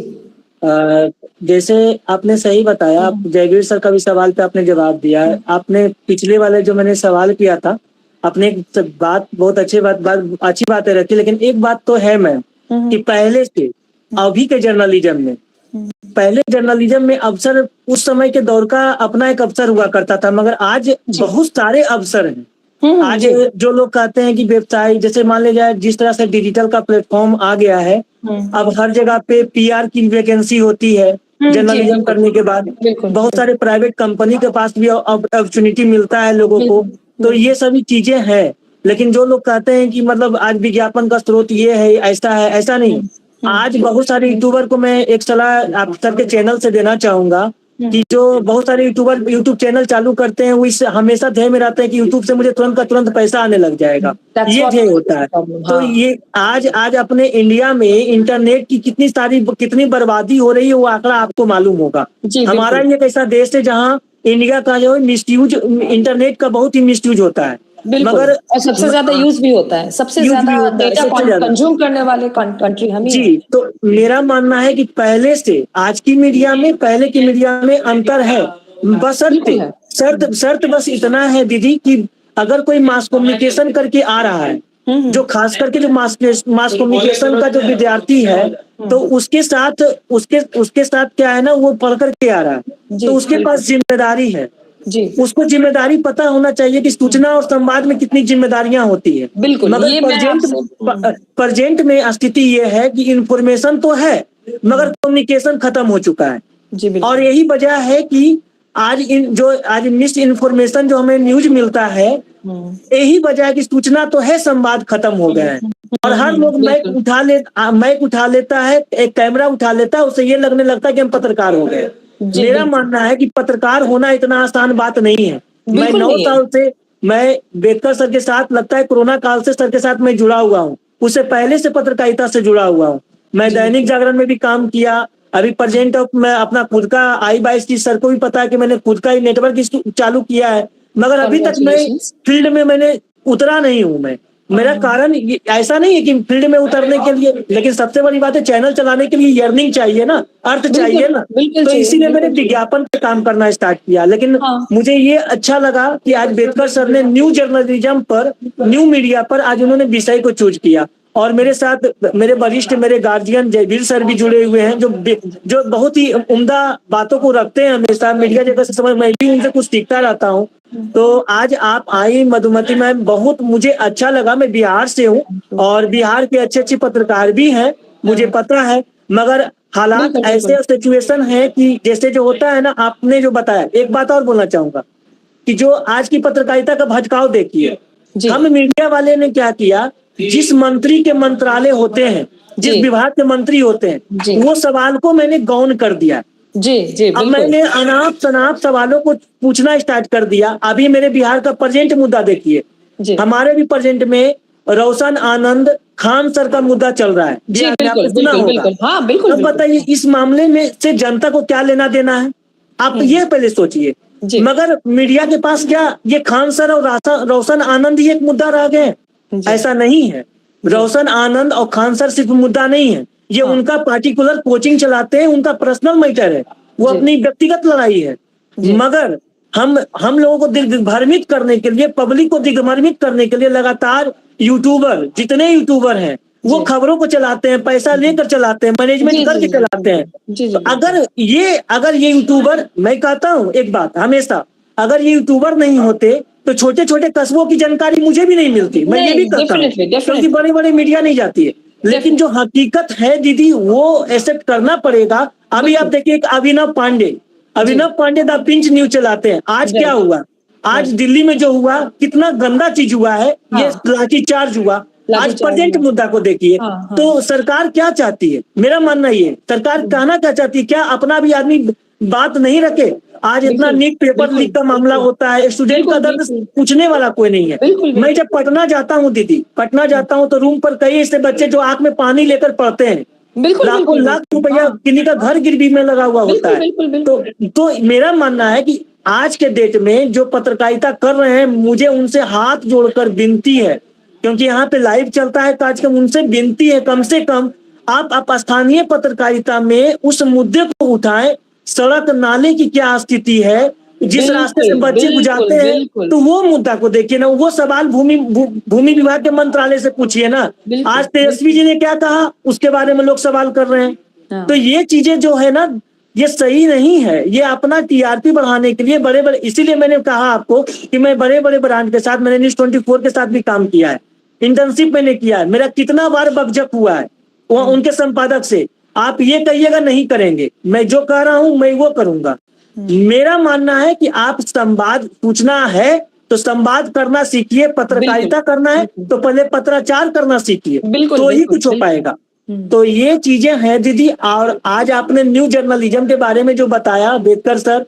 जैसे आपने सही बताया, आप जयवीर सर का भी सवाल पे आपने जवाब दिया। आपने पिछले वाले जो मैंने सवाल किया था, आपने बात बहुत अच्छी बातें रखी, लेकिन एक बात तो है मैम कि पहले से अभी के जर्नलिज्म में, पहले जर्नलिज्म में अवसर, उस समय के दौर का अपना एक अवसर हुआ करता था, मगर आज बहुत सारे अवसर हैं। आज जो लोग कहते हैं कि वेबसाइट, जैसे मान ले जाए जिस तरह से डिजिटल का प्लेटफॉर्म आ गया है, अब हर जगह पे पीआर की वैकेंसी होती है जर्नलिज्म करने के बाद। बहुत सारे प्राइवेट कंपनी के पास भी अपॉर्चुनिटी मिलता है लोगों को। तो ये सभी चीजें हैं, लेकिन जो लोग कहते हैं कि मतलब आज विज्ञापन का स्रोत ये है, ऐसा है, ऐसा नहीं। आज बहुत सारे यूट्यूबर को मैं एक सलाह आप सबके चैनल से देना चाहूंगा कि जो बहुत सारे यूट्यूबर यूट्यूब चैनल चालू करते हैं, वो इस हमेशा ध्येय में रहते हैं कि यूट्यूब से मुझे तुरंत का तुरंत पैसा आने लग जाएगा, ये ध्येय होता है। तो ये आज अपने इंडिया में इंटरनेट की कितनी बर्बादी हो रही है, वो आंकड़ा आपको मालूम होगा। हमारा ये एक ऐसा देश है जहाँ इंडिया का जो मिसयूज, इंटरनेट का बहुत ही मिसयूज होता है, मगर और सबसे ज्यादा यूज भी होता है, सबसे ज्यादा डेटा कंज्यूम करने वाले कंट्री हम ही जी। तो मेरा मानना है कि पहले से आज की मीडिया में, पहले की मीडिया में अंतर है। शर्त बस इतना है दीदी कि अगर कोई मास कम्युनिकेशन करके आ रहा है जो खास करके जो मास कम्युनिकेशन का जो विद्यार्थी है, तो उसके साथ क्या है ना, वो पढ़ करके आ रहा है, तो उसके पास जिम्मेदारी है जी, उसको जिम्मेदारी पता होना चाहिए कि सूचना और संवाद में कितनी जिम्मेदारियां होती है। बिल्कुल, मगर ये मैं आपसे प्रेजेंट में स्थिति ये है कि इंफॉर्मेशन तो है मगर कम्युनिकेशन खत्म हो चुका है। जी बिल्कुल। और यही वजह है कि आज मिस इन्फॉर्मेशन जो हमें न्यूज मिलता है, यही वजह है कि सूचना तो है, संवाद खत्म हो गया है। और हर लोग माइक उठा लेता है, एक कैमरा उठा लेता है, उसे ये लगने लगता है कि हम पत्रकार हो गए। मेरा मानना है कि पत्रकार होना इतना आसान बात नहीं है। मैं 9 साल से मैं बेतकर सर के साथ, लगता है कोरोना काल से सर के साथ मैं जुड़ा हुआ हूँ, उससे पहले से पत्रकारिता से जुड़ा हुआ हूँ। मैं दैनिक जागरण में भी काम किया, अभी प्रेजेंट मैं अपना खुद का I22 की सर को भी पता है कि मैंने खुद का ही नेटवर्क चालू किया है, मगर अभी तक मैं फील्ड में मैंने उतरा नहीं हूँ। मेरा कारण ऐसा नहीं है कि फील्ड में उतरने के लिए, लेकिन सबसे बड़ी बात है चैनल चलाने के लिए अर्निंग चाहिए ना, अर्थ चाहिए ना, तो इसीलिए मैंने विज्ञापन पे काम करना स्टार्ट किया। लेकिन मुझे ये अच्छा लगा कि आज बेतकर सर ने न्यू जर्नलिज्म पर, न्यू मीडिया पर आज उन्होंने विषय को चूज किया। और मेरे साथ मेरे वरिष्ठ, मेरे गार्जियन वीर सर भी जुड़े हुए हैं, जो बहुत ही उम्दा बातों को रखते हैं हमेशा मीडिया जगह से। समझ मैं भी उनसे कुछ सीखता रहता हूँ। तो आज आप आई मधुमती मैम, बहुत मुझे अच्छा लगा। मैं बिहार से हूँ और बिहार के अच्छे पत्रकार भी हैं, मुझे पता है, मगर हालात ऐसे सिचुएशन है कि जैसे जो होता है ना, आपने जो बताया, एक बात और बोलना चाहूंगा कि जो आज की पत्रकारिता का भटकाव देखिए, हम मीडिया वाले ने क्या किया, जिस मंत्री के मंत्रालय होते हैं, जिस विभाग के मंत्री होते हैं, वो सवाल को मैंने गौण कर दिया। अब मैंने अनाप शनाप सवालों को पूछना स्टार्ट कर दिया। अभी मेरे बिहार का प्रेजेंट मुद्दा देखिए, हमारे भी प्रेजेंट में रोशन आनंद खान सर का मुद्दा चल रहा है, आपने सुना होगा। अब बताइए इस मामले में से जनता को क्या लेना देना है, आप ये पहले सोचिए। मगर मीडिया के पास क्या ये खान सर और रोशन आनंद ही एक मुद्दा रह गए? ऐसा नहीं है। रोशन आनंद और खान सर सिर्फ मुद्दा नहीं है, ये उनका पार्टिकुलर कोचिंग चलाते हैं, उनका पर्सनल मैटर है, वो अपनी व्यक्तिगत लड़ाई है। मगर हम लोगों को दिग्भ्रमित करने के लिए, पब्लिक को दिग्भ्रमित करने के लिए लगातार यूट्यूबर, जितने यूट्यूबर हैं, वो खबरों को चलाते हैं, पैसा लेकर चलाते हैं, मैनेजमेंट करके चलाते हैं। तो अगर ये यूट्यूबर, मैं कहता हूँ एक बात हमेशा, अगर ये यूट्यूबर नहीं होते तो छोटे छोटे कस्बों की जानकारी मुझे भी नहीं मिलती। मैं ये भी कहता हूँ, क्योंकि बड़े बड़े मीडिया नहीं जाती है। लेकिन जो हकीकत है दीदी, वो एक्सेप्ट करना पड़ेगा। अभी आप देखिए अभिनव पांडे द पिंच न्यूज चलाते हैं। आज क्या हुआ, आज दिल्ली में जो हुआ, कितना गंदा चीज हुआ है, ये लाठीचार्ज हुआ। आज प्रेजेंट मुद्दा को देखिए, तो सरकार क्या चाहती है? मेरा मानना ये, सरकार कहना क्या चाहती है, क्या अपना भी आदमी बात नहीं रखे? आज इतना नीट पेपर लीक का मामला होता है, स्टूडेंट का दर्द पूछने वाला कोई नहीं है। मैं जब पटना जाता हूँ दीदी, पटना जाता हूँ तो रूम पर कई ऐसे बच्चे जो आंख में पानी लेकर पढ़ते हैं, लाखों लाख रुपया किन्हीं का घर गिरवी में लगा हुआ होता है। तो मेरा मानना है कि आज के डेट में जो पत्रकारिता कर रहे हैं, मुझे उनसे हाथ जोड़कर विनती है, क्योंकि यहाँ पे लाइव चलता है कार्यक्रम, उनसे विनती है कम से कम आप स्थानीय पत्रकारिता में उस मुद्दे को उठाएं। सड़क नाले की क्या स्थिति है, जिस रास्ते से बच्चे गुजरते हैं, तो वो मुद्दा को देखिए ना, वो सवाल भूमि विभाग के मंत्रालय से पूछिए ना। आज तेजस्वी जी ने क्या कहा, उसके बारे में लोग सवाल कर रहे हैं। तो ये चीजें जो है ना, ये सही नहीं है। ये अपना टीआरपी बढ़ाने के लिए बड़े बड़े, इसीलिए मैंने कहा आपको कि मैं बड़े बड़े ब्रांड के साथ, मैंने न्यूज 24 के साथ भी काम किया है, इंटर्नशिप मैंने किया है, मेरा कितना बार बकझक हुआ है वो उनके संपादक से। आप ये कहिएगा नहीं करेंगे, मैं जो कह रहा हूं मैं वो करूंगा। मेरा मानना है कि आप संवाद, सूचना है तो संवाद करना सीखिए, पत्रकारिता करना है तो पहले पत्राचार करना सीखिए, तो ही कुछ हो पाएगा। तो ये चीजें हैं दीदी। और आज आपने न्यू जर्नलिज्म के बारे में जो बताया बेतकर सर,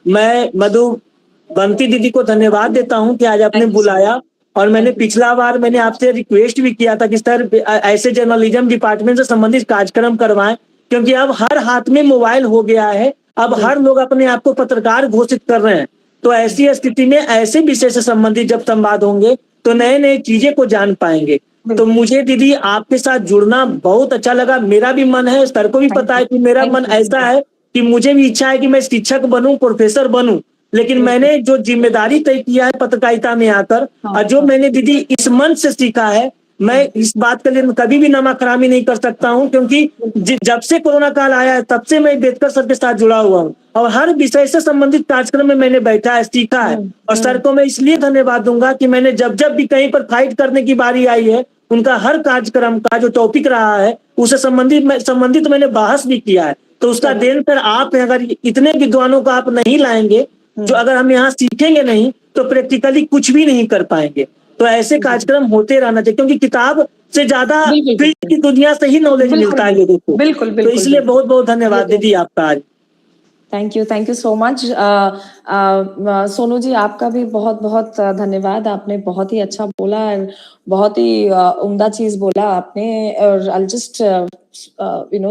मैं मधुबंती दीदी को धन्यवाद देता हूं कि आज आपने बुलाया। और मैंने पिछला बार मैंने आपसे रिक्वेस्ट भी किया था कि सर ऐसे जर्नलिज्म डिपार्टमेंट से संबंधित कार्यक्रम करवाएं, क्योंकि अब हर हाथ में मोबाइल हो गया है, अब हर लोग अपने आप को पत्रकार घोषित कर रहे हैं। तो ऐसी स्थिति में ऐसे विषय से संबंधित जब संवाद होंगे तो नए नए चीजें को जान पाएंगे। तो मुझे दीदी आपके साथ जुड़ना बहुत अच्छा लगा। मेरा भी मन है, सर को भी पता है कि मेरा मन ऐसा है कि मुझे भी इच्छा है कि मैं शिक्षक बनूं, प्रोफेसर बनूं, लेकिन मैंने जो जिम्मेदारी तय किया है पत्रकारिता में आकर, और जो मैंने दीदी इस मंच से सीखा है, मैं इस बात के लिए कभी भी नमक-हरामी नहीं कर सकता हूँ, क्योंकि जब से कोरोना काल आया है तब से मैं बेतकर सर के साथ जुड़ा हुआ हूँ और हर विषय से संबंधित कार्यक्रम में मैंने बैठा है, सीखा है। और सर को मैं इसलिए धन्यवाद दूंगा कि मैंने जब जब भी कहीं पर फाइट करने की बारी आई है, उनका हर कार्यक्रम का जो टॉपिक रहा है उससे संबंधित मैंने बहस भी किया है। तो उसका देन सर आप हैं। अगर इतने विद्वानों को आप नहीं लाएंगे, जो अगर हम यहाँ सीखेंगे नहीं तो प्रैक्टिकली कुछ भी नहीं कर पाएंगे। तो ऐसे कार्यक्रम होते रहना चाहिए, क्योंकि किताब से ज्यादा फील्ड की दुनिया से ही नॉलेज मिलता है लोगों को। बिल्कुल तो इसलिए बहुत बहुत धन्यवाद दीदी आपका आज। Thank you so much. Sonu ji, आपका भी बहुत बहुत धन्यवाद। आपने बहुत ही अच्छा बोला और बहुत ही उम्दा चीज बोला आपने। और आई जस्ट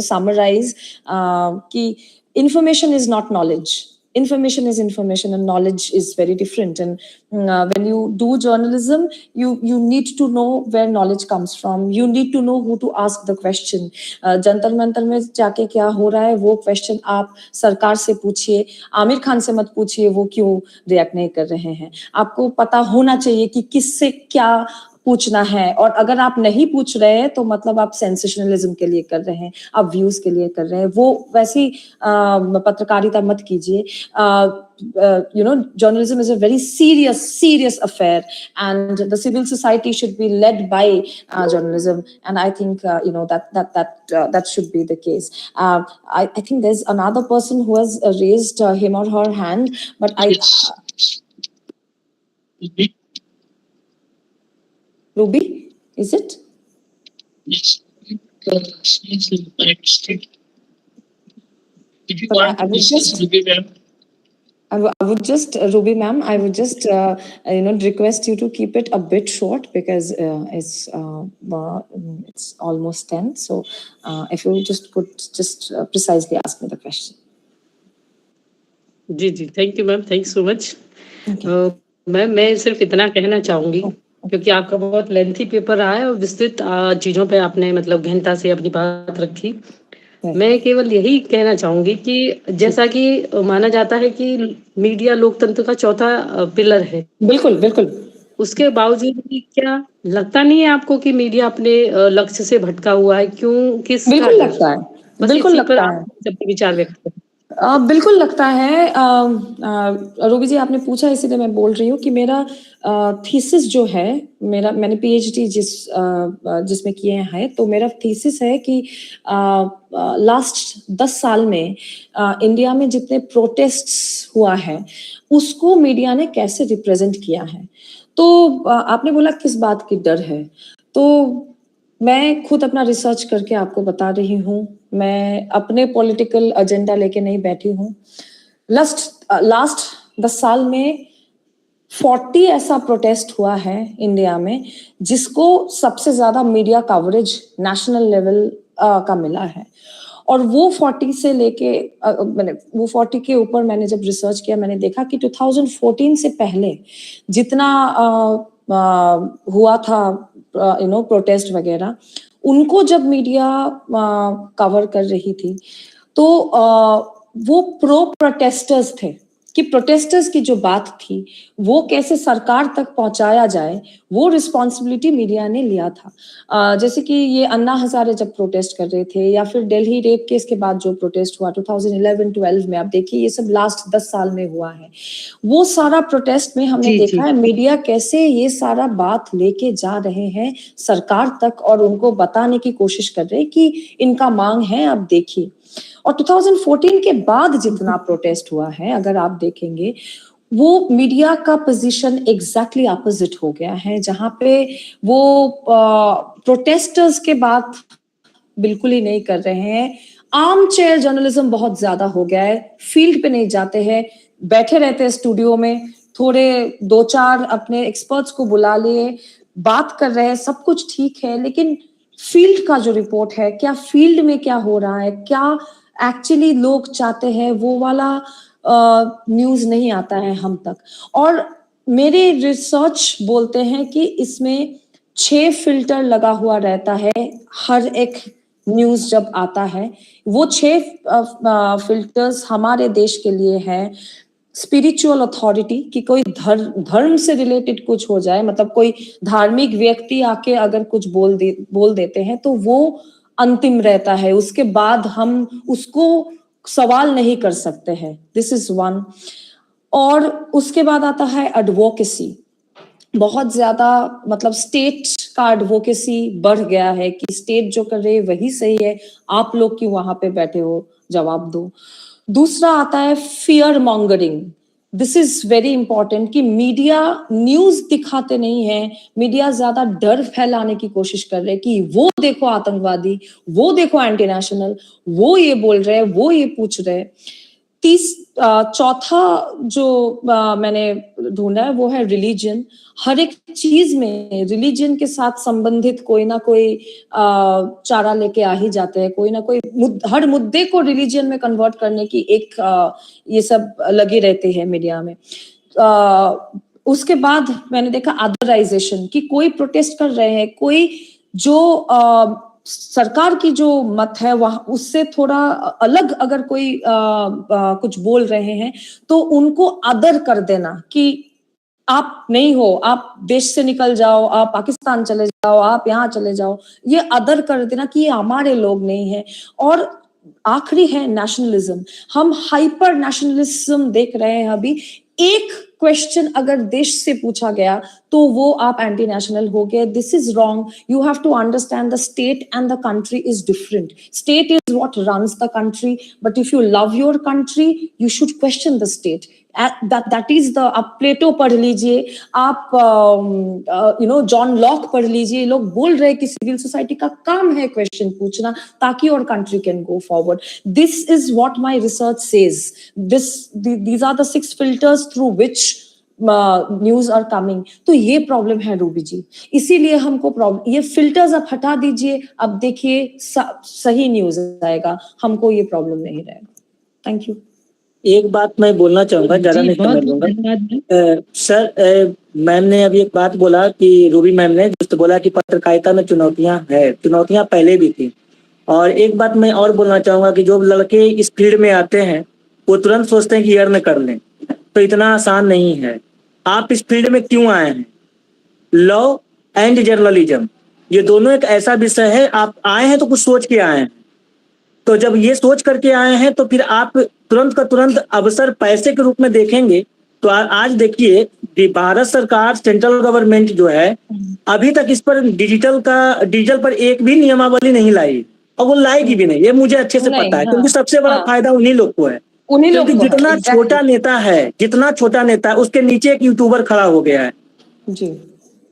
समराइज कि information is not knowledge. Information is information and knowledge is very different. And when you do journalism, you need to know where knowledge comes from. You need to know who to ask the question. Jantar Mantar में जाके क्या हो रहा है वो question आप सरकार से पूछिए, आमिर खान से मत पूछिए वो क्यों रिएक्ट नहीं कर रहे हैं। आपको पता होना चाहिए कि किससे क्या पूछना है, और अगर आप नहीं पूछ रहे हैं तो मतलब आप सेंसेशनलिज्म के लिए कर रहे हैं, आप व्यूज के लिए कर रहे हैं। वो वैसी पत्रकारिता मत कीजिए। Journalism is a very serious affair, and the civil society should be led by journalism, and I think that should be the case. I think there's another person who has raised him or her hand, but Ruby, is it? Yes. If you want to discuss Ruby ma'am. I would just, Ruby ma'am, I would just, request you to keep it a bit short because it's almost 10. So if you just could just precisely ask me the question. जी जी, thank you ma'am, thank so much. Ma'am मैं सिर्फ इतना कहना चाहूंगी, क्योंकि आपका बहुत लेंथी पेपर रहा है और विस्तृत चीजों पे आपने मतलब गहनता से अपनी बात रखी। मैं केवल यही कहना चाहूंगी कि जैसा कि माना जाता है कि मीडिया लोकतंत्र का चौथा पिलर है। बिल्कुल बिल्कुल। उसके बावजूद भी क्या लगता नहीं है आपको कि मीडिया अपने लक्ष्य से भटका हुआ है? क्यों, किस? बिल्कुल लगता है, बिल्कुल लगता है। अपने विचार व्यक्त करें। बिल्कुल लगता है। रूबी जी आपने पूछा इसीलिए मैं बोल रही हूँ कि मेरा थीसिस जो है, मैंने पीएचडी जिसमें किए हैं, तो मेरा थीसिस है कि लास्ट 10 साल में इंडिया में जितने प्रोटेस्ट्स हुआ है उसको मीडिया ने कैसे रिप्रेजेंट किया है। तो आपने बोला किस बात की डर है, तो मैं खुद अपना रिसर्च करके आपको बता रही हूँ। मैं अपने पॉलिटिकल एजेंडा लेके नहीं बैठी हूँ। लास्ट 10 साल में 40 ऐसा प्रोटेस्ट हुआ है इंडिया में जिसको सबसे ज्यादा मीडिया कवरेज नेशनल लेवल का मिला है। और वो 40 से लेके वो 40 के ऊपर मैंने जब रिसर्च किया, मैंने देखा कि 2014 से पहले जितना हुआ था प्रोटेस्ट वगैरह, उनको जब मीडिया कवर कर रही थी तो वो प्रो प्रोटेस्टर्स थे कि प्रोटेस्टर्स की जो बात थी वो कैसे सरकार तक पहुंचाया जाए, वो रिस्पॉन्सिबिलिटी मीडिया ने लिया था। जैसे कि ये अन्ना हजारे जब प्रोटेस्ट कर रहे थे, या फिर दिल्ली रेप केस के बाद जो प्रोटेस्ट हुआ 2011-12 में, आप देखिए ये सब लास्ट 10 साल में हुआ है। वो सारा प्रोटेस्ट में हमने देखा है मीडिया कैसे ये सारा बात लेके जा रहे हैं सरकार तक और उनको बताने की कोशिश कर रहे हैं कि इनका मांग है, आप देखिए। और 2014 के बाद जितना प्रोटेस्ट हुआ है, अगर आप देखेंगे, वो मीडिया का पोजीशन एग्जैक्टली अपोजिट हो गया है, जहां पे वो प्रोटेस्टर्स के बात बिल्कुल ही नहीं कर रहे हैं। आर्म चेयर जर्नलिज्म बहुत ज्यादा हो गया है, फील्ड पे नहीं जाते हैं, बैठे रहते हैं स्टूडियो में, थोड़े 2-4 अपने एक्सपर्ट्स को बुला लिए, बात कर रहे हैं, सब कुछ ठीक है, लेकिन फील्ड का जो रिपोर्ट है, क्या फील्ड में क्या हो रहा है, क्या एक्चुअली लोग चाहते हैं, वो वाला न्यूज नहीं आता है हम तक। और मेरे रिसर्च बोलते हैं कि इसमें 6 फिल्टर लगा हुआ रहता है हर एक न्यूज जब आता है। वो 6 फिल्टर्स हमारे देश के लिए है स्पिरिचुअल अथॉरिटी कि कोई धर्म से रिलेटेड कुछ हो जाए, मतलब कोई धार्मिक व्यक्ति आके अगर कुछ बोल देते हैं तो वो अंतिम रहता है, उसके बाद हम उसको सवाल नहीं कर सकते हैं। This is one. और उसके बाद आता है एडवोकेसी। बहुत ज्यादा मतलब स्टेट का एडवोकेसी बढ़ गया है कि स्टेट जो कर रही है वही सही है, आप लोग क्यों वहां पे बैठे हो, जवाब दो। दूसरा आता है fear mongering. This is very important कि मीडिया न्यूज दिखाते नहीं है, मीडिया ज्यादा डर फैलाने की कोशिश कर रहे हैं कि वो देखो आतंकवादी, वो देखो एंटी नेशनल, वो ये बोल रहे हैं, वो ये पूछ रहे हैं। चौथा जो मैंने ढूंढा है वो है रिलीजन। हर एक चीज में रिलीजन के साथ संबंधित कोई ना कोई चारा लेके आ ही जाते हैं, कोई ना कोई हर मुद्दे को रिलीजन में कन्वर्ट करने की एक ये सब लगे रहते हैं मीडिया में। उसके बाद मैंने देखा अदराइजेशन, कि कोई प्रोटेस्ट कर रहे हैं, कोई जो सरकार की जो मत है वह उससे थोड़ा अलग अगर कोई कुछ बोल रहे हैं तो उनको अदर कर देना कि आप नहीं हो, आप देश से निकल जाओ, आप पाकिस्तान चले जाओ, आप यहाँ चले जाओ, ये अदर कर देना कि ये हमारे लोग नहीं है। और आखिरी है नेशनलिज्म। हम हाइपर नेशनलिज्म देख रहे हैं अभी। एक क्वेश्चन अगर देश से पूछा गया तो वो आप एंटी नेशनल हो गए। This is wrong. You have to understand the state and the country is different. State is what runs the country, but if you love your country you should question the state. that is the, आप प्लेटो पढ़ लीजिए, आप John Locke पढ़ लीजिए, लोग बोल रहे हैं कि सिविल सोसाइटी का काम है क्वेश्चन पूछना ताकि और country can go forward. This is what my research says. these are the 6 filters through which news are coming. तो ये प्रॉब्लम है रूबी जी, इसीलिए हमको प्रॉब्लम, ये फिल्टर्स आप हटा दीजिए, अब देखिए सही न्यूज आएगा, हमको ये प्रॉब्लम नहीं रहेगा। Thank you. एक बात मैं बोलना चाहूंगा, ज्यादा नहीं समझ लूंगा सर। मैम ने अभी एक बात बोला कि रूबी मैम ने जो बोला कि पत्रकारिता में चुनौतियां है, चुनौतियां पहले भी थी। और एक बात मैं और बोलना चाहूंगा कि जो लड़के इस फील्ड में आते हैं वो तुरंत सोचते हैं कि अर्न कर लें, तो इतना आसान नहीं है। आप इस फील्ड में क्यों आए हैं? लॉ एंड जर्नलिज्म, ये दोनों एक ऐसा विषय है, आप आए हैं तो कुछ सोच के आए हैं। तो जब ये सोच करके आए हैं तो फिर आप तुरंत का तुरंत अवसर पैसे के रूप में देखेंगे। तो आज देखिए भारत सरकार, सेंट्रल गवर्नमेंट जो है अभी तक इस पर डिजिटल पर एक भी नियमावली नहीं लाई, और वो लाएगी भी नहीं, ये मुझे अच्छे से पता है। क्योंकि सबसे बड़ा फायदा उन्हीं लोग को है। क्योंकि जितना छोटा नेता है उसके नीचे एक यूट्यूबर खड़ा हो गया है जी,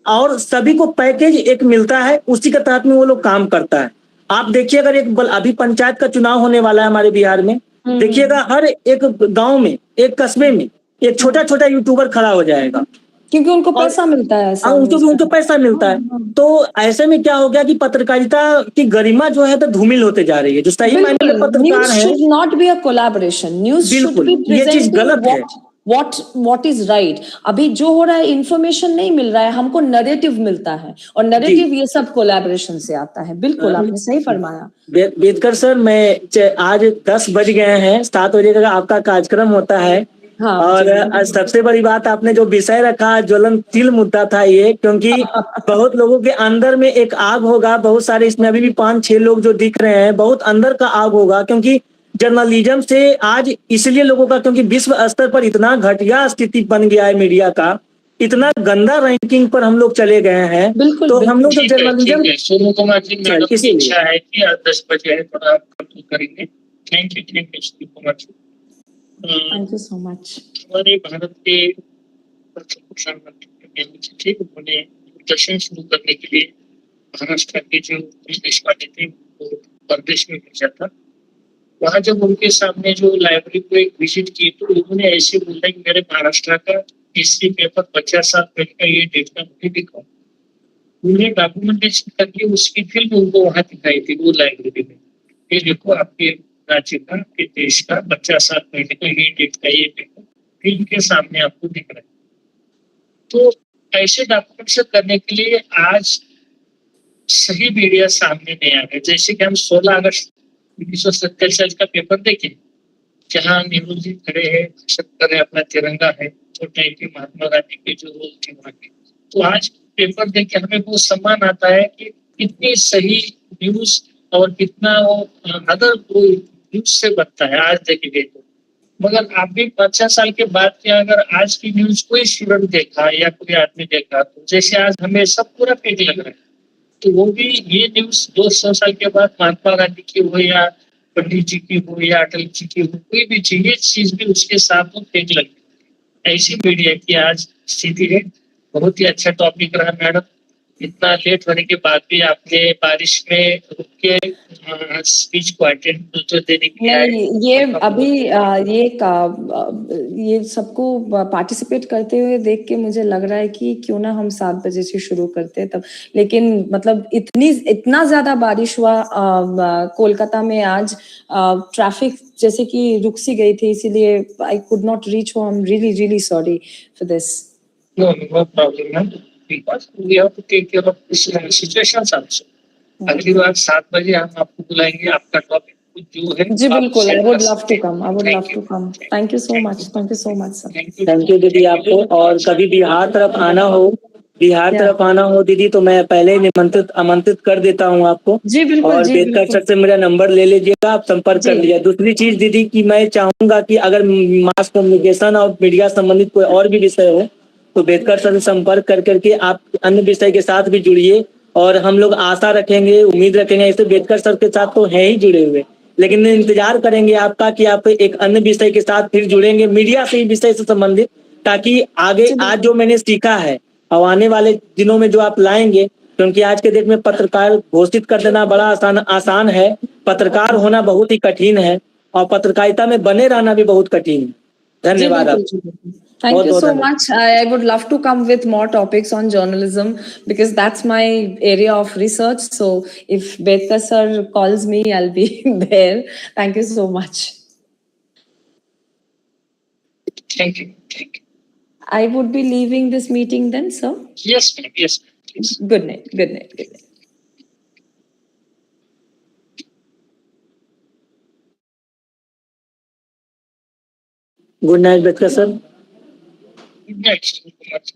और सभी को पैकेज एक मिलता है, उसी के तहत में वो लोग काम करता है। आप देखिए, अगर अभी पंचायत का चुनाव होने वाला है हमारे बिहार में, देखिएगा हर एक गांव में, एक कस्बे में एक छोटा छोटा यूट्यूबर खड़ा हो जाएगा, क्योंकि उनको पैसा मिलता है। उनको पैसा मिलता है। तो ऐसे में क्या हो गया कि पत्रकारिता की गरिमा जो है तो धूमिल होते जा रही है। जो सही मायने में पत्रकार है, should not be a collaboration, news should be ये चीज गलत है। what is right। अभी जो हो रहा है इंफॉर्मेशन नहीं मिल रहा है, हमको नरेटिव मिलता है, और नरेटिव ये सब कोलैबोरेशन से आता है। बिल्कुल आपने सही फरमाया। बेतकर सर, मैं आज 10 बज गए हैं, 7 बजे का आपका कार्यक्रम होता है। हाँ, और सबसे बड़ी बात, आपने जो विषय रखा, ज्वलनशील मुद्दा था ये, क्योंकि बहुत लोगों के अंदर में एक आग होगा, बहुत सारे इसमें अभी भी 5-6 लोग जो दिख रहे हैं, बहुत अंदर का आग होगा। क्योंकि जर्नलिज्म से आज इसलिए लोगों का, क्योंकि विश्व स्तर पर इतना घटिया स्थिति बन गया है मीडिया का, इतना गंदा रैंकिंग पर हम लोग चले गए हैं। तो हम लोग जो जर्नलिज्म, इच्छा है कि 10 बजे है, थोड़ा करेंगे। Thank you so much. हमारे भारत के प्रधानमंत्री थे, उन्होंने दूरदर्शन शुरू करने के लिए महाराष्ट्र के जो बिजनेस वाले थे वो प्रदेश में भेजा था। वहां जब उनके सामने जो लाइब्रेरी को एक विजिट की तो उन्होंने ऐसे बोला कि मेरे महाराष्ट्र का हिस्ट्री पेपर 50 साल पहले का ये डेट का मुझे दिखाओ। उन्हें डॉक्यूमेंटेशन करके उसकी फिल्म उनको वहां दिखाई थी वो लाइब्रेरी में। ये देखो आपके राज्य का, आपके देश का 50 साल पहले का ये डेट का ये पेपर फिल्म के सामने आपको दिख रहा है। तो ऐसे डॉक्यूमेंटेशन करने के लिए आज सही मीडिया सामने नहीं आ गया। जैसे कि हम 16 अगस्त 1947 का पेपर देखें, जहाँ नेहरू जी खड़े हैं, सत्तर है, अपना तिरंगा है, तो कि महात्मा गांधी के जो रोल थे वहाँ के। तो आज पेपर देख के हमें बहुत सम्मान आता है कि कितनी सही न्यूज और कितना वो अगर कोई न्यूज से बनता है आज देखेंगे तो। मगर आप भी 5-6 साल के बाद क्या अगर आज की न्यूज कोई स्टूडेंट देखा या कोई आदमी देखा तो जैसे आज हमें सब पूरा फेक लग रहा है, तो वो भी ये न्यूज 200 साल के बाद महात्मा गांधी की हो या पंडित जी की हो या अटल जी की हो, कोई भी चीज ये चीज भी उसके साथ वो फेक लगे। ऐसी मीडिया की आज स्थिति है। बहुत ही अच्छा टॉपिक रहा मैडम। इतना लेट होने के बाद भी आपने बारिश में रुक के स्पीच को अटेंड देने के लिए नहीं, ये अभी ये सबको पार्टिसिपेट करते हुए देख के मुझे लग रहा है कि क्यों ना हम 7 बजे से शुरू करते हैं तब। लेकिन मतलब इतना ज्यादा बारिश हुआ कोलकाता में आज, ट्रैफिक जैसे कि रुक सी गई थी, इसीलिए I could not reach home. Really really sorry for this. No problem, ma'am. Because we have to take care of this situations also. अगली बार 7 बजे हम आपको बुलाएंगे, आपका टॉपिक जो है जी बिल्कुल, आई वुड लव टू सकते हैं। Come, I would love to come. Thank you so much, thank you so much sir. Thank you दीदी आपको। और कभी बिहार तरफ आना हो दीदी तो मैं पहले ही आमंत्रित कर देता हूँ आपको। जी बिल्कुल, और जी बेतकर बिल्कुल। सर से मेरा नंबर ले लीजिएगा, आप संपर्क कर जी। लीजिए। दूसरी चीज दीदी कि मैं चाहूंगा कि अगर मास कम्युनिकेशन और मीडिया संबंधित कोई और भी विषय हो तो बेतकर सर से संपर्क कर करके आप अन्य विषय के साथ भी जुड़िए। और हम लोग आशा रखेंगे, उम्मीद रखेंगे, ऐसे बेतकर सर के साथ तो है ही जुड़े हुए, लेकिन इंतजार करेंगे आपका कि आप एक अन्य विषय के साथ फिर जुड़ेंगे मीडिया से विषय से संबंधित, ताकि आगे आज जो मैंने सीखा है और आने वाले दिनों में जो आप लाएंगे, क्योंकि आज के डेट में पत्रकार घोषित कर देना बड़ा आसान है, पत्रकार होना बहुत ही कठिन है और पत्रकारिता में बने रहना भी बहुत कठिन है। धन्यवाद आपको। Thank you so much. I would love to come with more topics on journalism because that's my area of research. So if Betkar sir calls me, I'll be there. Thank you so much. Thank you. Thank you. I would be leaving this meeting then, sir. Yes, ma'am. Yes, ma'am. Please. Good night. Good night. Good night. Good night Betkar sir. Good night.